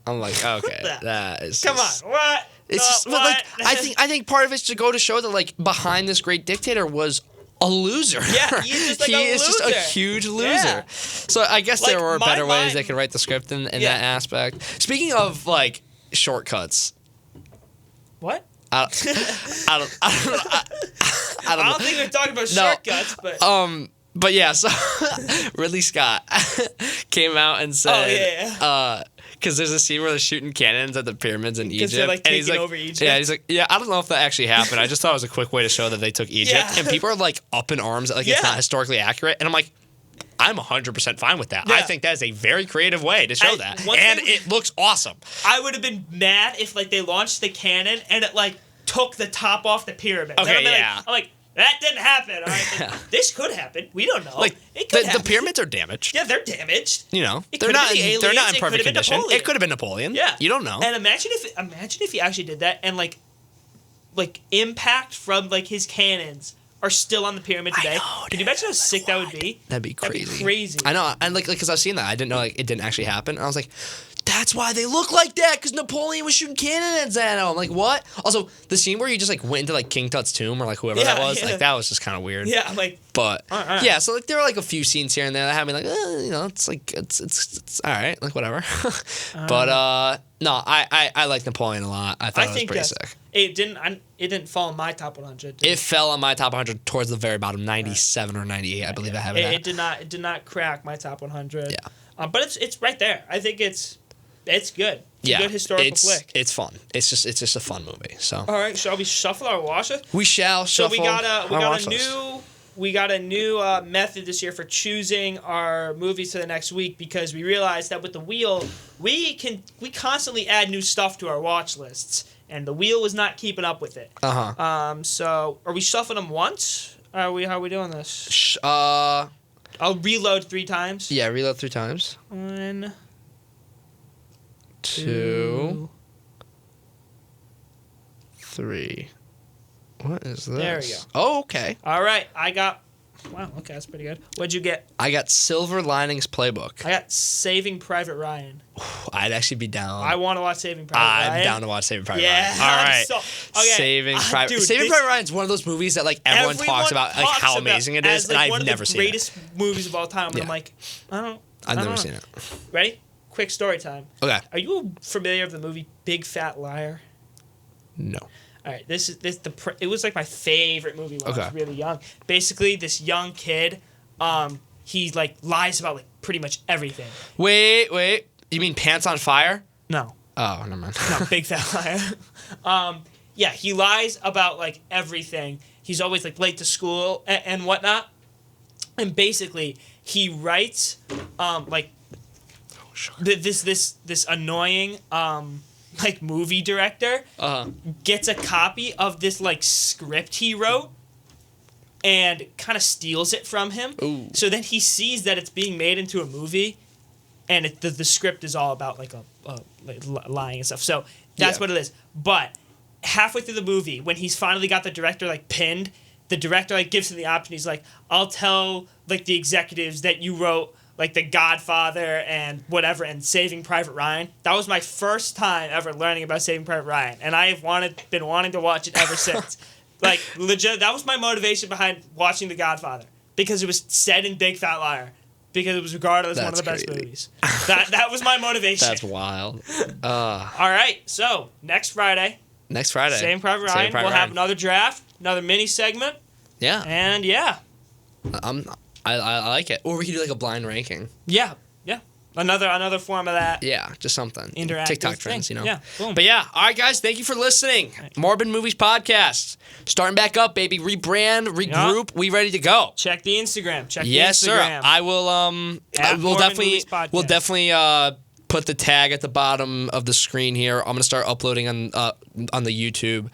I'm like, okay, that is Come on, what? It's just, what? Like, I think part of it's to go to show that, like, behind this great dictator was a loser. Yeah, he's just like he is just a huge loser. Yeah. So I guess there were better ways they could write the script in that aspect. Speaking of like shortcuts. What? I don't don't think we're talking about shortcuts, but But yeah, so Ridley Scott came out and said, because there's a scene where they're shooting cannons at the pyramids in Egypt. They're like taking over Egypt. Yeah, he's like, I don't know if that actually happened. I just thought it was a quick way to show that they took Egypt. Yeah. And people are like up in arms, like it's not historically accurate. And I'm like, I'm 100% fine with that. Yeah. I think that is a very creative way to show that. And it looks awesome. I would have been mad if like they launched the cannon and it like took the top off the pyramid. Okay, yeah. I'm like, that didn't happen. All right, like, this could happen. We don't know. Like it could happen. The pyramids are damaged. Yeah, they're damaged. You know, they're not in perfect condition. It could have been Napoleon. Yeah, you don't know. And imagine if he actually did that and like impact from like his cannons are still on the pyramid today. Can you imagine how sick that would be? That'd be crazy. That'd be crazy. I know, and like because I've seen that, I didn't know like it didn't actually happen. And I was like, that's why they look like that, because Napoleon was shooting cannons at him. I'm like, what? Also, the scene where you just like went into like King Tut's tomb or like whoever that was, like that was just kind of weird. Yeah, I'm like, but yeah, so like there were like a few scenes here and there that had me like, you know, it's like it's all right, like whatever. But no, I like Napoleon a lot. I thought it was pretty sick. It didn't fall in my top 100. It fell on my top 100 towards the very bottom, 97 or 98, I believe I have it. It did not crack my top 100. Yeah, but it's right there. I think it's good. It's a good historical flick. It's fun. It's just a fun movie. So all right, shall we shuffle our watches? We shall shuffle. So we got a new method this year for choosing our movies for the next week, because we realized that with the wheel we constantly add new stuff to our watch lists, and the wheel was not keeping up with it. So are we shuffling them once? How are we doing this? I'll reload 3 times. Yeah, reload 3 times. 1, 2, 3. What is this? There we go. Oh, okay. All right, I got... Wow, okay, that's pretty good. What'd you get? I got Silver Linings Playbook. I got Saving Private Ryan. I'd actually be down. I want to watch Saving Private Ryan. I'm down to watch Saving Private Ryan. All right. Saving Private Ryan is one of those movies that like everyone talks about, like how amazing it is, and I've never seen it. One of the greatest movies of all time. And I'm like, I've never seen it. Ready? Quick story time. Okay. Are you familiar with the movie Big Fat Liar? No. All right, it was like my favorite movie when I was really young. Basically, this young kid, he like lies about like pretty much everything. Wait, you mean Pants on Fire? No. Oh, never mind. No, Big Fat Liar. Yeah, he lies about like everything. He's always like late to school and whatnot. And basically, he writes this annoying like movie director gets a copy of this like script he wrote and kind of steals it from him. Ooh. So then he sees that it's being made into a movie, and the script is all about like lying and stuff. So that's what it is. But halfway through the movie, when he's finally got the director like pinned, the director like gives him the option. He's like, I'll tell like the executives that you wrote like The Godfather and whatever and Saving Private Ryan. That was my first time ever learning about Saving Private Ryan, and I have been wanting to watch it ever since. Like legit, that was my motivation behind watching The Godfather, because it was set in Big Fat Liar, because it was regarded as one of the best movies. That was my motivation. That's wild. All right, so next Friday, Saving Private Ryan. We'll have another draft, another mini segment. Yeah. And yeah. I like it. Or we could do like a blind ranking. Yeah. Another form of that. Yeah, just something. Interactive TikTok trends, you know? Yeah, boom. But yeah, all right, guys, thank you for listening. Morbid Movies Podcast. Starting back up, baby. Rebrand, regroup. We ready to go. Check the Instagram. Yes, sir. I will, we'll definitely put the tag at the bottom of the screen here. I'm going to start uploading on the YouTube.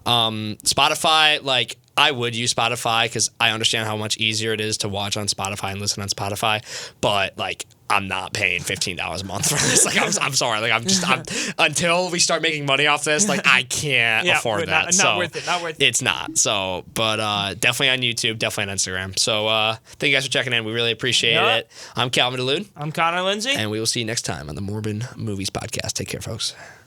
Spotify, like, I would use Spotify because I understand how much easier it is to watch on Spotify and listen on Spotify, but like I'm not paying $15 a month for this. Like I'm sorry. Like I'm until we start making money off this, like I can't afford that. Not worth it. Not worth it. It's not. So, but definitely on YouTube, definitely on Instagram. So thank you guys for checking in. We really appreciate it. I'm Calvin DeLude. I'm Connor Lindsay. And we will see you next time on the Morbid Movies Podcast. Take care, folks.